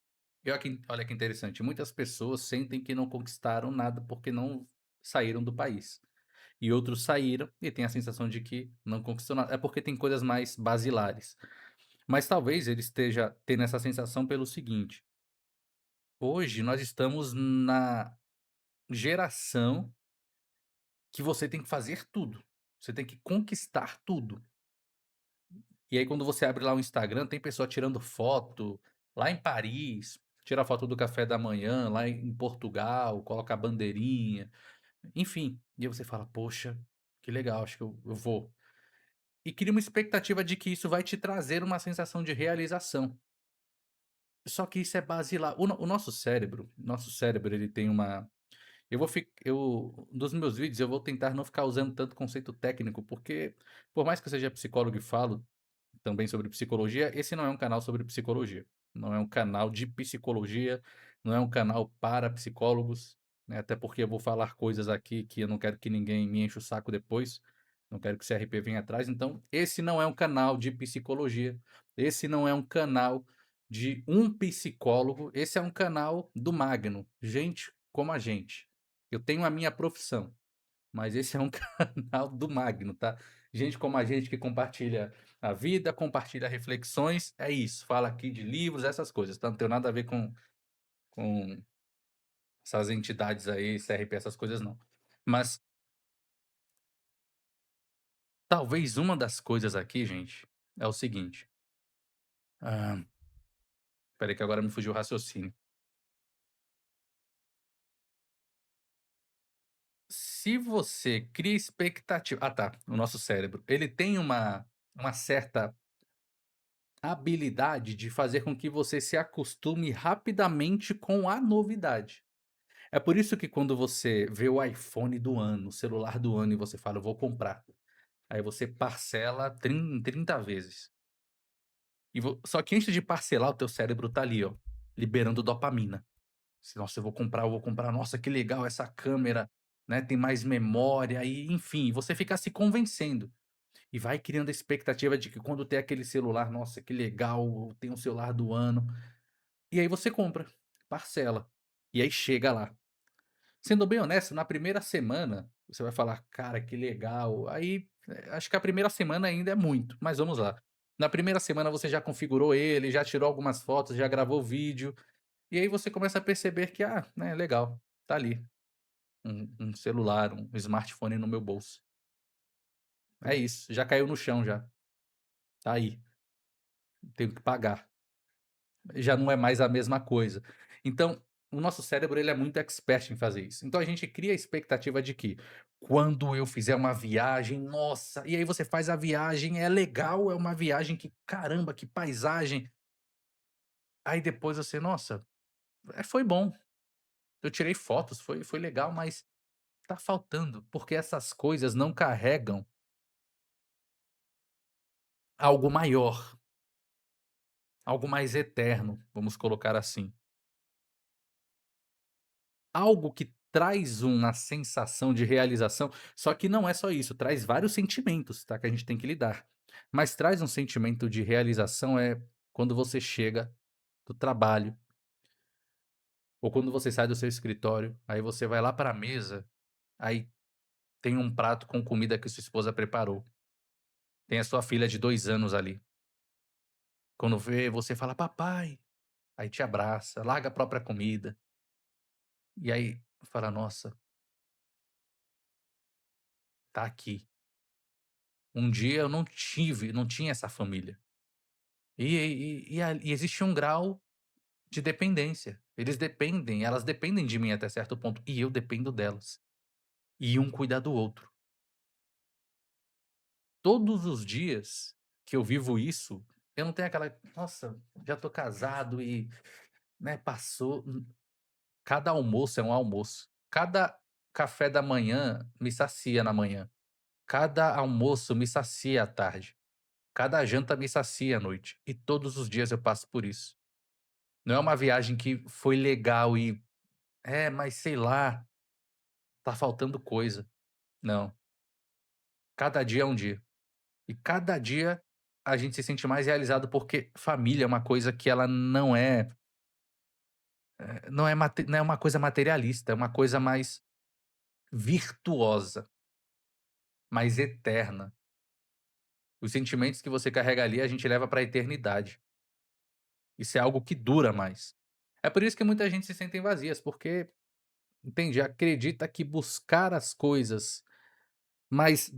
E olha que interessante, muitas pessoas sentem que não conquistaram nada porque não saíram do país. E outros saíram e têm a sensação de que não conquistou nada. É porque tem coisas mais basilares. Mas talvez ele esteja tendo essa sensação pelo seguinte: hoje nós estamos na geração que você tem que fazer tudo. Você tem que conquistar tudo. E aí quando você abre lá o Instagram, tem pessoa tirando foto lá em Paris, tira foto do café da manhã, lá em Portugal, coloca a bandeirinha, enfim. E aí você fala: "Poxa, que legal, acho que eu vou". E cria uma expectativa de que isso vai te trazer uma sensação de realização. Só que isso é basilar. O nosso cérebro ele tem uma dos meus vídeos eu vou tentar não ficar usando tanto conceito técnico, porque por mais que eu seja psicólogo e falo também sobre psicologia, esse não é um canal sobre psicologia. Não é um canal de psicologia, não é um canal para psicólogos, né, até porque eu vou falar coisas aqui que eu não quero que ninguém me enche o saco depois, não quero que o CRP venha atrás, então esse não é um canal de psicologia, esse não é um canal de um psicólogo, esse é um canal do Magno, gente como a gente. Eu tenho a minha profissão, mas esse é um canal do Magno, tá? Gente como a gente que compartilha a vida, compartilha reflexões, é isso. Fala aqui de livros, essas coisas, tá? Não tem nada a ver com essas entidades aí, CRP, essas coisas não. Mas talvez uma das coisas aqui, gente, é o seguinte. Ah, espera que agora me fugiu o raciocínio. Se você cria expectativa. Ah, tá. O nosso cérebro. Ele tem uma certa habilidade de fazer com que você se acostume rapidamente com a novidade. É por isso que quando você vê o iPhone do ano, o celular do ano e você fala: "Eu vou comprar", aí você parcela 30 vezes. Só que antes de parcelar, o teu cérebro tá ali, ó, liberando dopamina. "Nossa, eu vou comprar, nossa, que legal essa câmera, né, tem mais memória", e enfim, você fica se convencendo. E vai criando a expectativa de que quando tem aquele celular, "Nossa, que legal, tem o celular do ano". E aí você compra, parcela, e aí chega lá. Sendo bem honesto, na primeira semana, você vai falar: "Cara, que legal". Aí, acho que a primeira semana ainda é muito, mas vamos lá. Na primeira semana você já configurou ele, já tirou algumas fotos, já gravou vídeo, e aí você começa a perceber que, né, legal, tá ali, um celular, um smartphone no meu bolso. É isso, já caiu no chão já, tá aí, tenho que pagar. Já não é mais a mesma coisa. Então, o nosso cérebro ele é muito expert em fazer isso. Então a gente cria a expectativa de que quando eu fizer uma viagem, nossa, e aí você faz a viagem, é legal, é uma viagem que caramba, que paisagem. Aí depois você, nossa, foi bom. Eu tirei fotos, foi legal, mas tá faltando, porque essas coisas não carregam algo maior, algo mais eterno, vamos colocar assim. Algo que traz uma sensação de realização, só que não é só isso, traz vários sentimentos, tá, que a gente tem que lidar. Mas traz um sentimento de realização, quando você chega do trabalho, ou quando você sai do seu escritório, aí você vai lá para a mesa, aí tem um prato com comida que sua esposa preparou, tem a sua filha de 2 anos ali. Quando vê, você fala: "Papai", aí te abraça, larga a própria comida, e aí fala: "Nossa, tá aqui. Um dia eu não tinha essa família". E existe um grau de dependência. Elas dependem de mim até certo ponto, e eu dependo delas. E um cuida do outro. Todos os dias que eu vivo isso, eu não tenho aquela: "Nossa, já tô casado e, né, passou". Cada almoço é um almoço. Cada café da manhã me sacia na manhã. Cada almoço me sacia à tarde. Cada janta me sacia à noite. E todos os dias eu passo por isso. Não é uma viagem que foi legal e mas sei lá, tá faltando coisa. Não, cada dia é um dia. E cada dia a gente se sente mais realizado, porque família é uma coisa que ela não é uma coisa materialista, é uma coisa mais virtuosa, mais eterna. Os sentimentos que você carrega ali, a gente leva pra eternidade. Isso é algo que dura mais. É por isso que muita gente se sentem vazias, porque, entende, acredita que buscar as coisas mais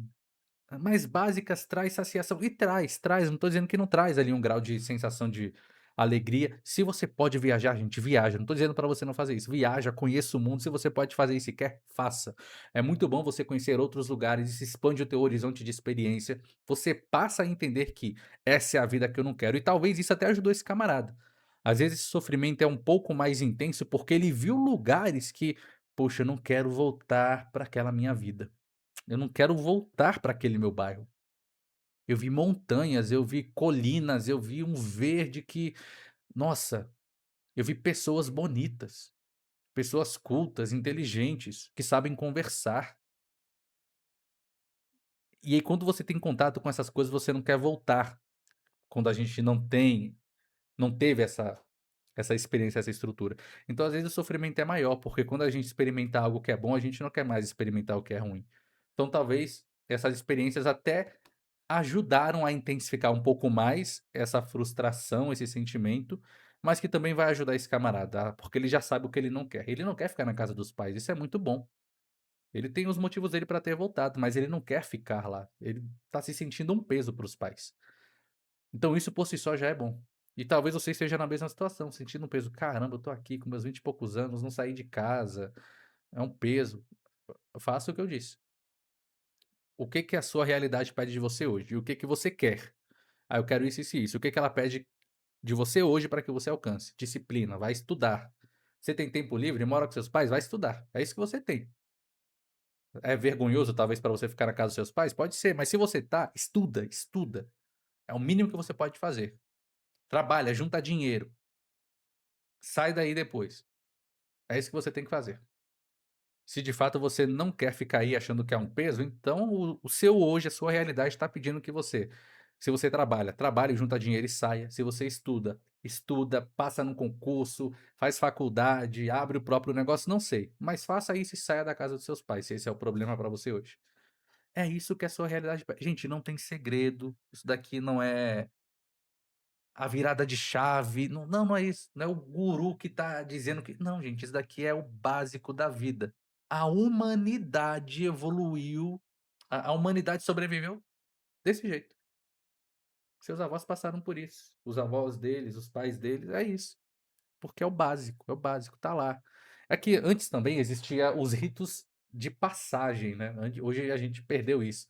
mais básicas traz saciação. E traz, não tô dizendo que não traz ali um grau de sensação de alegria. Se você pode viajar, gente, viaja. Não tô dizendo pra você não fazer isso. Viaja, conheça o mundo. Se você pode fazer isso e quer, faça. É muito bom você conhecer outros lugares, isso expande o teu horizonte de experiência. Você passa a entender que essa é a vida que eu não quero. E talvez isso até ajudou esse camarada. Às vezes esse sofrimento é um pouco mais intenso porque ele viu lugares que, poxa, eu não quero voltar para aquela minha vida. Eu não quero voltar para aquele meu bairro. Eu vi montanhas, eu vi colinas, eu vi um verde que, nossa, eu vi pessoas bonitas, pessoas cultas, inteligentes, que sabem conversar. E aí quando você tem contato com essas coisas, você não quer voltar. Quando a gente não teve essa experiência, essa estrutura. Então, às vezes, o sofrimento é maior, porque quando a gente experimenta algo que é bom, a gente não quer mais experimentar o que é ruim. Então, talvez essas experiências até ajudaram a intensificar um pouco mais essa frustração, esse sentimento, mas que também vai ajudar esse camarada, porque ele já sabe o que ele não quer. Ele não quer ficar na casa dos pais, isso é muito bom. Ele tem os motivos dele para ter voltado, mas ele não quer ficar lá. Ele tá se sentindo um peso para os pais. Então isso por si só já é bom. E talvez você esteja na mesma situação, sentindo um peso: "Caramba, eu tô aqui com meus 20 e poucos anos, não saí de casa, é um peso". Faça o que eu disse. O que que a sua realidade pede de você hoje? E o que que você quer? "Ah, eu quero isso, isso e isso". O que que ela pede de você hoje para que você alcance? Disciplina, vai estudar. Você tem tempo livre, mora com seus pais, vai estudar. É isso que você tem. É vergonhoso talvez para você ficar na casa dos seus pais? Pode ser, mas se você tá, estuda, estuda. É o mínimo que você pode fazer. Trabalha, junta dinheiro, sai daí depois. É isso que você tem que fazer. Se de fato você não quer ficar aí achando que é um peso, então o seu hoje, a sua realidade está pedindo que você, se você trabalha, trabalhe, junta dinheiro e saia. Se você estuda, estuda, passa num concurso, faz faculdade, abre o próprio negócio, não sei. Mas faça isso e saia da casa dos seus pais, se esse é o problema para você hoje. É isso que a sua realidade pede. Gente, não tem segredo. Isso daqui não é a virada de chave. Não, não, não é isso. Não é o guru que tá dizendo que. Não, gente, isso daqui é o básico da vida. A humanidade evoluiu, a humanidade sobreviveu desse jeito. Seus avós passaram por isso, os avós deles, os pais deles, é isso. porque é o básico, tá lá. É que antes também existia os ritos de passagem, né, hoje a gente perdeu isso.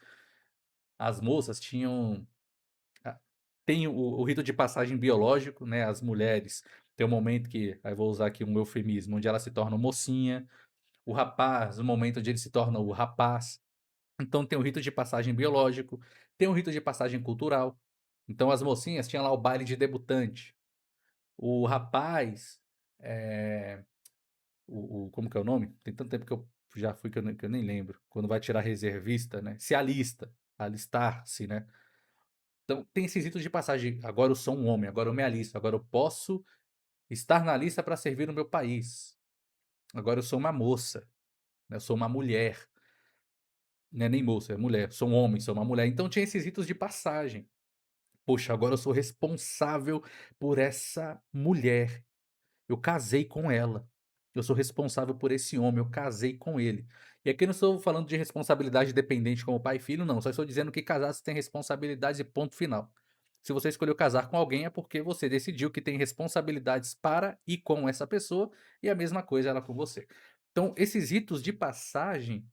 As moças tinham a tem o rito de passagem biológico, né, as mulheres tem um momento que aí vou usar aqui um eufemismo, onde ela se torna mocinha, o rapaz, o momento onde ele se torna o rapaz. Então tem o rito de passagem biológico, tem o rito de passagem cultural. Então as mocinhas tinham lá o baile de debutante. O rapaz, eh, o como que é o nome? Tem tanto tempo que eu já fui que eu nem lembro. Quando vai tirar reservista, né, se alista, alistar-se, né. Então tem esses ritos de passagem, agora eu sou um homem, agora eu me alisto, agora eu posso estar na lista para servir o meu país. Agora eu sou uma moça, né, eu sou uma mulher, não é nem moça, é mulher, sou um homem, sou uma mulher. Então tinha esses ritos de passagem. Poxa, agora eu sou responsável por essa mulher. Eu casei com ela. Eu sou responsável por esse homem, eu casei com ele. E aqui eu não estou falando de responsabilidade dependente como pai e filho, não. Só estou dizendo que casar se tem responsabilidades e ponto final. Se você escolheu casar com alguém é porque você decidiu que tem responsabilidades para e com essa pessoa, e a mesma coisa ela com você. Então, esses ritos de passagem,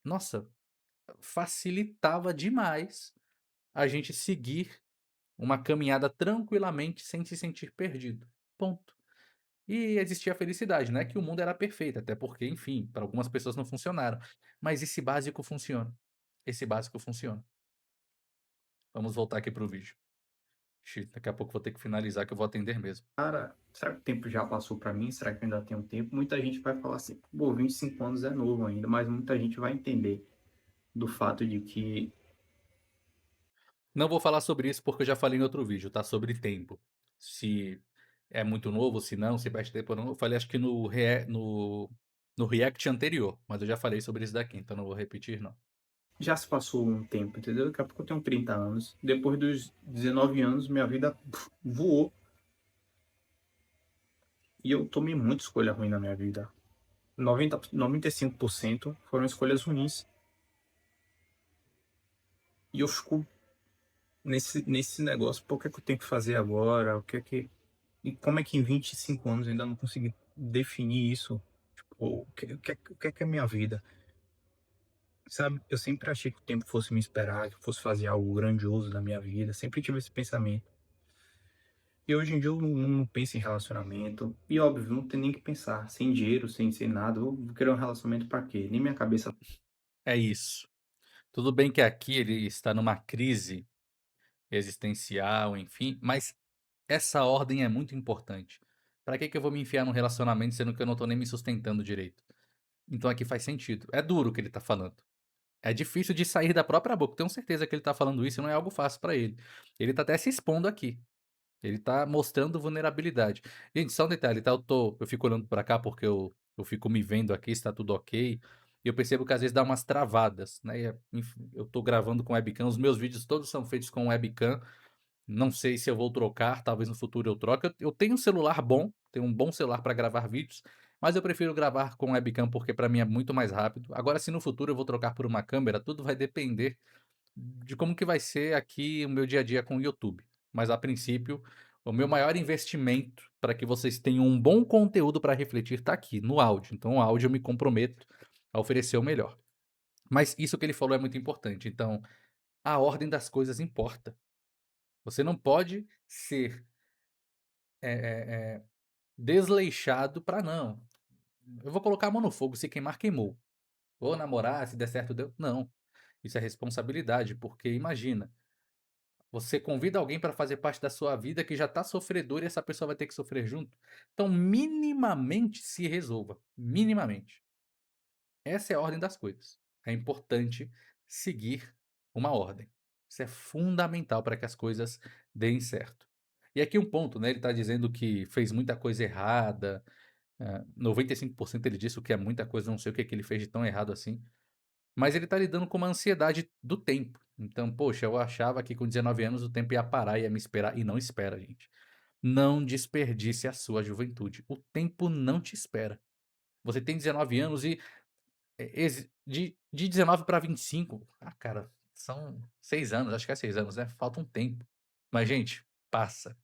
nossa, facilitava demais a gente seguir uma caminhada tranquilamente sem se sentir perdido. Ponto. E existia a felicidade, não é que o mundo era perfeito, até porque, enfim, para algumas pessoas não funcionaram, mas esse básico funciona. Esse básico funciona. Vamos voltar aqui para o vídeo. Ixi, daqui a pouco vou ter que finalizar que eu vou atender mesmo. Cara, será que o tempo já passou pra mim? Será que eu ainda tenho tempo? Muita gente vai falar assim, pô, 25 anos é novo ainda, mas muita gente vai entender do fato de que Não vou falar sobre isso porque eu já falei em outro vídeo, tá? Sobre tempo. Se é muito novo, se não, se perde tempo ou não. Eu falei acho que no react anterior, mas eu já falei sobre isso daqui, então não vou repetir não. já se passou um tempo, entendeu? Daqui a pouco eu tenho 30 anos. Depois dos 19 anos, minha vida voou. E eu tomei muita escolha ruim na minha vida. 95% foram escolhas ruins. E eu fico nesse negócio, pô, o que é que eu tenho que fazer agora? O que é que. E como é que em 25 anos eu ainda não consegui definir isso? Tipo, o que é minha vida? Sabe, eu sempre achei que o tempo fosse me esperar, que eu fosse fazer algo grandioso da minha vida. Sempre tive esse pensamento. E hoje em dia eu não penso em relacionamento. E óbvio, não tem nem que pensar. Sem dinheiro, sem nada. Eu vou querer um relacionamento pra quê? Nem minha cabeça. É isso. Tudo bem que aqui ele está numa crise existencial, enfim, mas essa ordem é muito importante. Pra que que eu vou me enfiar num relacionamento sendo que eu não tô nem me sustentando direito? Então aqui faz sentido. É duro o que ele tá falando. É difícil de sair da própria boca. Tenho certeza que ele tá falando isso e não é algo fácil pra ele. Ele tá até se expondo aqui. Ele tá mostrando vulnerabilidade. Gente, só um detalhe, tá? Eu fico olhando pra cá porque eu fico me vendo aqui se tá tudo ok. E eu percebo que às vezes dá umas travadas, né? Enfim, eu tô gravando com webcam. Os meus vídeos todos são feitos com webcam. Não sei se eu vou trocar, talvez no futuro eu troque. Eu tenho um celular bom, tenho um bom celular para gravar vídeos, mas eu prefiro gravar com webcam porque para mim é muito mais rápido. Agora, se no futuro eu vou trocar por uma câmera, tudo vai depender de como que vai ser aqui o meu dia a dia com o YouTube. Mas a princípio, o meu maior investimento para que vocês tenham um bom conteúdo para refletir está aqui, no áudio. Então, o áudio eu me comprometo a oferecer o melhor. Mas isso que ele falou é muito importante. Então, a ordem das coisas importa. Você não pode ser desleixado para não. Eu vou colocar a mão no fogo, se queimar, queimou. Vou namorar, se der certo, deu. Não. Isso é responsabilidade, porque imagina, você convida alguém para fazer parte da sua vida que já está sofredor e essa pessoa vai ter que sofrer junto. Então, minimamente se resolva. Minimamente. Essa é a ordem das coisas. É importante seguir uma ordem. Isso é fundamental para que as coisas deem certo. E aqui um ponto, né? Ele está dizendo que fez muita coisa errada. 95% ele disse o que é muita coisa, não sei o que que ele fez de tão errado assim. Mas ele está lidando com uma ansiedade do tempo. Então, poxa, eu achava que com 19 anos o tempo ia parar, ia me esperar. E não espera, gente. Não desperdice a sua juventude. O tempo não te espera. Você tem 19 anos e de 19 para 25, cara, são 6 anos, acho que é 6 anos, né, falta um tempo. Mas gente, passa,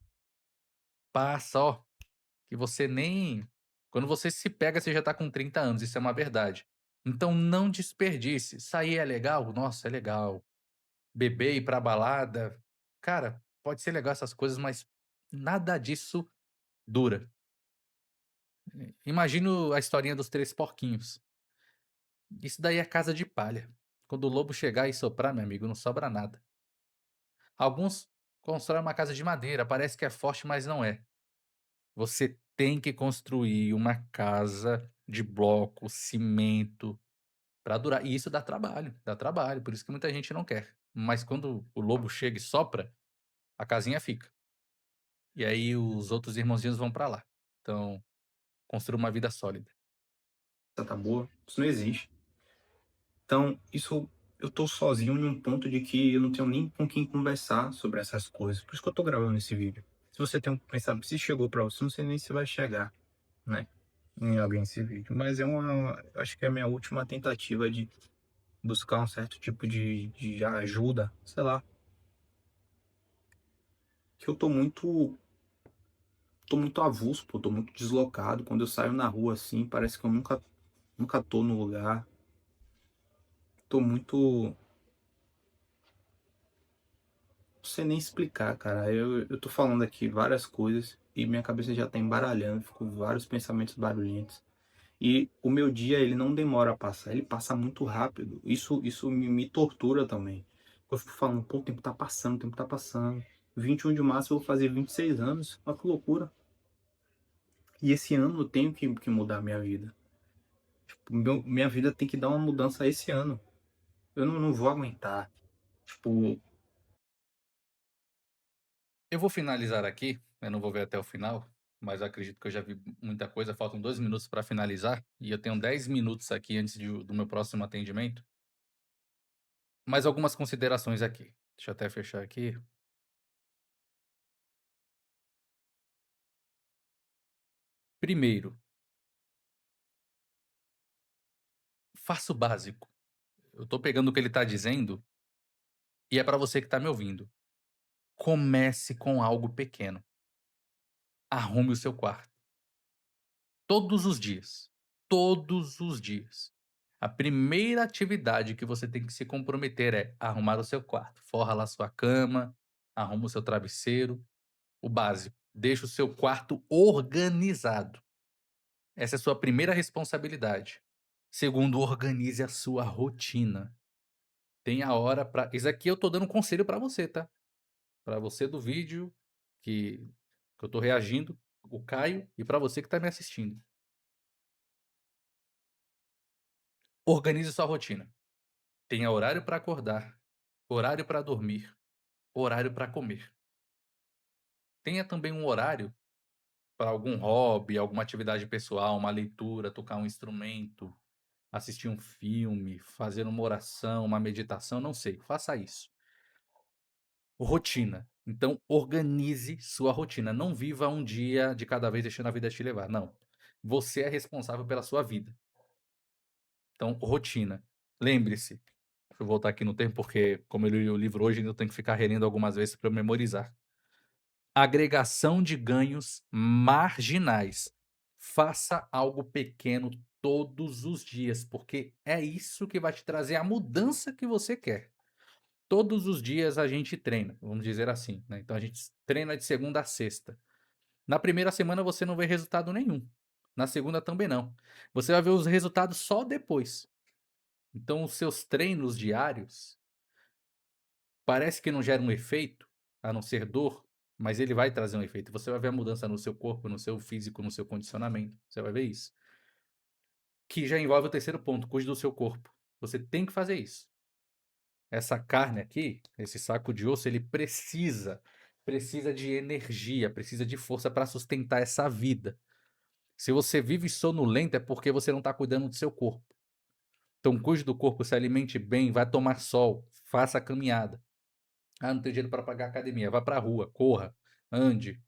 passa, ó, que você nem quando você se pega, você já tá com 30 anos, isso é uma verdade. Então não desperdice. Sair é legal? Nossa, é legal. Beber, ir pra balada, cara, pode ser legal essas coisas, mas nada disso dura. Imagino a historinha dos 3 porquinhos. Isso daí é casa de palha. Quando o lobo chegar e soprar, meu amigo, não sobra nada. Alguns constroem uma casa de madeira, parece que é forte, mas não é. Você tem que construir uma casa de bloco, cimento, para durar. E isso dá trabalho, por isso que muita gente não quer. Mas quando o lobo chega e sopra, a casinha fica. E aí os outros irmãozinhos vão para lá. Então, construa uma vida sólida. Tá boa, isso não existe. Então, isso eu tô sozinho em um ponto de que eu não tenho nem com quem conversar sobre essas coisas. Por isso que eu tô gravando esse vídeo. Se você tem um pensamento, se chegou pra você, não sei nem se vai chegar, né, em alguém esse vídeo. Mas eu acho que é a minha última tentativa de buscar um certo tipo de ajuda, sei lá. Que eu tô muito avulso, pô, tô muito deslocado. Quando eu saio na rua assim, parece que eu nunca tô no lugar. Tô muito, não sei nem explicar, cara. Eu tô falando aqui várias coisas e minha cabeça já tá embaralhando, fico com vários pensamentos barulhentos. E o meu dia, ele não demora a passar, ele passa muito rápido. Isso me tortura também. Eu fico falando, pô, o tempo tá passando, o tempo tá passando. 21 de março eu vou fazer 26 anos, olha que loucura. E esse ano eu tenho que mudar a minha vida. Tipo, minha vida tem que dar uma mudança esse ano. Eu não vou aguentar. Tipo, Eu vou finalizar aqui, eu não vou ver até o final, mas eu acredito que eu já vi muita coisa, faltam 2 minutos para finalizar, e eu tenho 10 minutos aqui antes do meu próximo atendimento. Mais algumas considerações aqui. Deixa eu até fechar aqui. Primeiro, faça o básico. Eu tô pegando o que ele tá dizendo, e é para você que tá me ouvindo. Comece com algo pequeno. Arrume o seu quarto. Todos os dias. Todos os dias. A primeira atividade que você tem que se comprometer é arrumar o seu quarto. Forra lá sua cama, arruma o seu travesseiro, o básico. Deixa o seu quarto organizado. Essa é a sua primeira responsabilidade. Segundo, organize a sua rotina. Tenha hora para. Isso aqui eu tô dando um conselho para você, tá? Para você do vídeo que, que eu tô reagindo, o Caio, e para você que tá me assistindo. Organize sua rotina. Tenha horário para acordar, horário para dormir, horário para comer. Tenha também um horário para algum hobby, alguma atividade pessoal, uma leitura, tocar um instrumento, assistir um filme, fazer uma oração, uma meditação, não sei, faça isso. Rotina. Então, organize sua rotina. Não viva um dia de cada vez deixando a vida te levar. Não. Você é responsável pela sua vida. Então, rotina. Lembre-se. Deixa eu voltar aqui no tempo, porque, como eu li o livro hoje, eu tenho que ficar relendo algumas vezes para memorizar. Agregação de ganhos marginais. Faça algo pequeno todos os dias, porque é isso que vai te trazer a mudança que você quer. Todos os dias a gente treina, vamos dizer assim, né, então a gente treina de segunda a sexta. Na primeira semana você não vê resultado nenhum, na segunda também não. Você vai ver os resultados só depois. Então os seus treinos diários, parece que não geram um efeito, a não ser dor, mas ele vai trazer um efeito. Você vai ver a mudança no seu corpo, no seu físico, no seu condicionamento, você vai ver isso. Que já envolve o terceiro ponto, cuide do seu corpo. Você tem que fazer isso. Essa carne aqui, esse saco de osso, ele precisa de energia, precisa de força para sustentar essa vida. Se você vive sonolento é porque você não está cuidando do seu corpo. Então cuide do corpo, se alimente bem, vai tomar sol, faça caminhada. Ah, não tenho dinheiro para pagar academia, vá para a rua, corra, ande,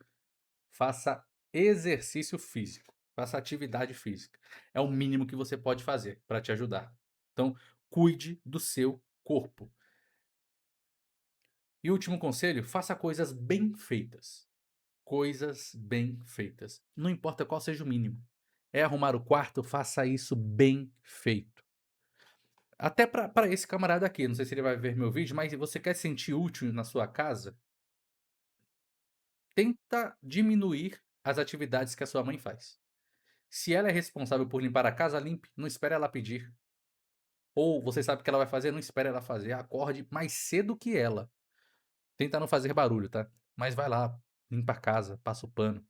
faça exercício físico, faça atividade física. É o mínimo que você pode fazer para te ajudar. Então, cuide do seu corpo. E último conselho, faça coisas bem feitas. coisas bem feitas. Não importa qual seja o mínimo. É arrumar o quarto, faça isso bem feito. Até pra esse camarada aqui, não sei se ele vai ver meu vídeo, mas se você quer sentir útil na sua casa, tenta diminuir as atividades que a sua mãe faz. Se ela é responsável por limpar a casa, limpe, não espere ela pedir. Ou você sabe que ela vai fazer, não espere ela fazer, acorde mais cedo que ela. Tenta não fazer barulho, tá. Mas vai lá, limpa a casa, passa o pano,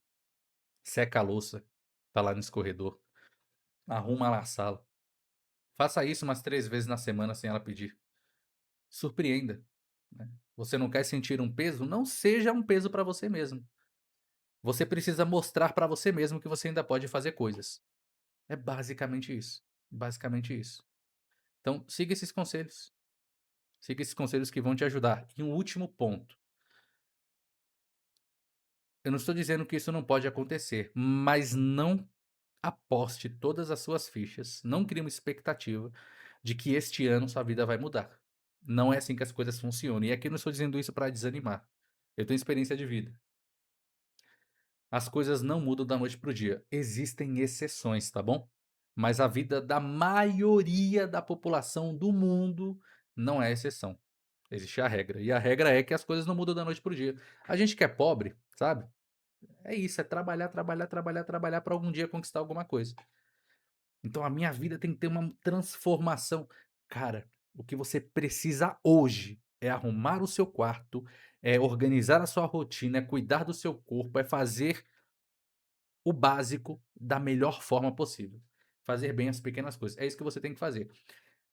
seca a louça, tá lá no escorredor, arruma lá a sala. Faça isso umas 3 vezes na semana sem ela pedir. Surpreenda, né. Você não quer sentir um peso? Não seja um peso para você mesmo. Você precisa mostrar para você mesmo que você ainda pode fazer coisas. É basicamente isso. Então siga esses conselhos que vão te ajudar. E um último ponto, eu não estou dizendo que isso não pode acontecer, mas não aposte todas as suas fichas, não crie uma expectativa de que este ano sua vida vai mudar. Não é assim que as coisas funcionam. E aqui eu não estou dizendo isso para desanimar. Eu tenho experiência de vida. As coisas não mudam da noite para o dia. Existem exceções, tá bom? Mas a vida da maioria da população do mundo não é exceção. Existe a regra. E a regra é que as coisas não mudam da noite para o dia. A gente que é pobre, sabe? É isso, é trabalhar, trabalhar, trabalhar, trabalhar para algum dia conquistar alguma coisa. Então a minha vida tem que ter uma transformação. Cara, o que você precisa hoje é arrumar o seu quarto, é organizar a sua rotina, é cuidar do seu corpo, é fazer o básico da melhor forma possível. Fazer bem as pequenas coisas. É isso que você tem que fazer.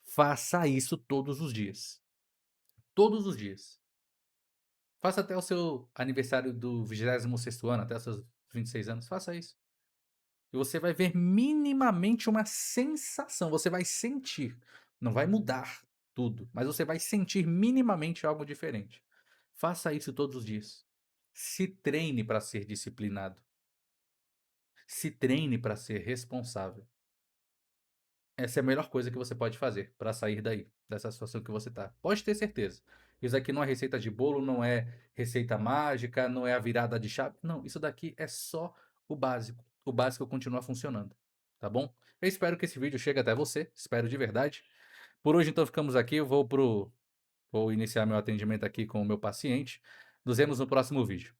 Faça isso todos os dias. Todos os dias. Faça até o seu aniversário do 26º ano, até os seus 26 anos. Faça isso. E você vai ver minimamente uma sensação, você vai sentir, não vai mudar tudo, mas você vai sentir minimamente algo diferente. Faça isso todos os dias. Se treine para ser disciplinado. Se treine para ser responsável. Essa é a melhor coisa que você pode fazer para sair daí, dessa situação que você tá. Pode ter certeza. Isso aqui não é receita de bolo, não é receita mágica, não é a virada de chave. Não, isso daqui é só o básico. O básico continua funcionando, tá bom? Eu espero que esse vídeo chegue até você, espero de verdade. Por hoje então ficamos aqui, eu vou iniciar meu atendimento aqui com o meu paciente. Nos vemos no próximo vídeo.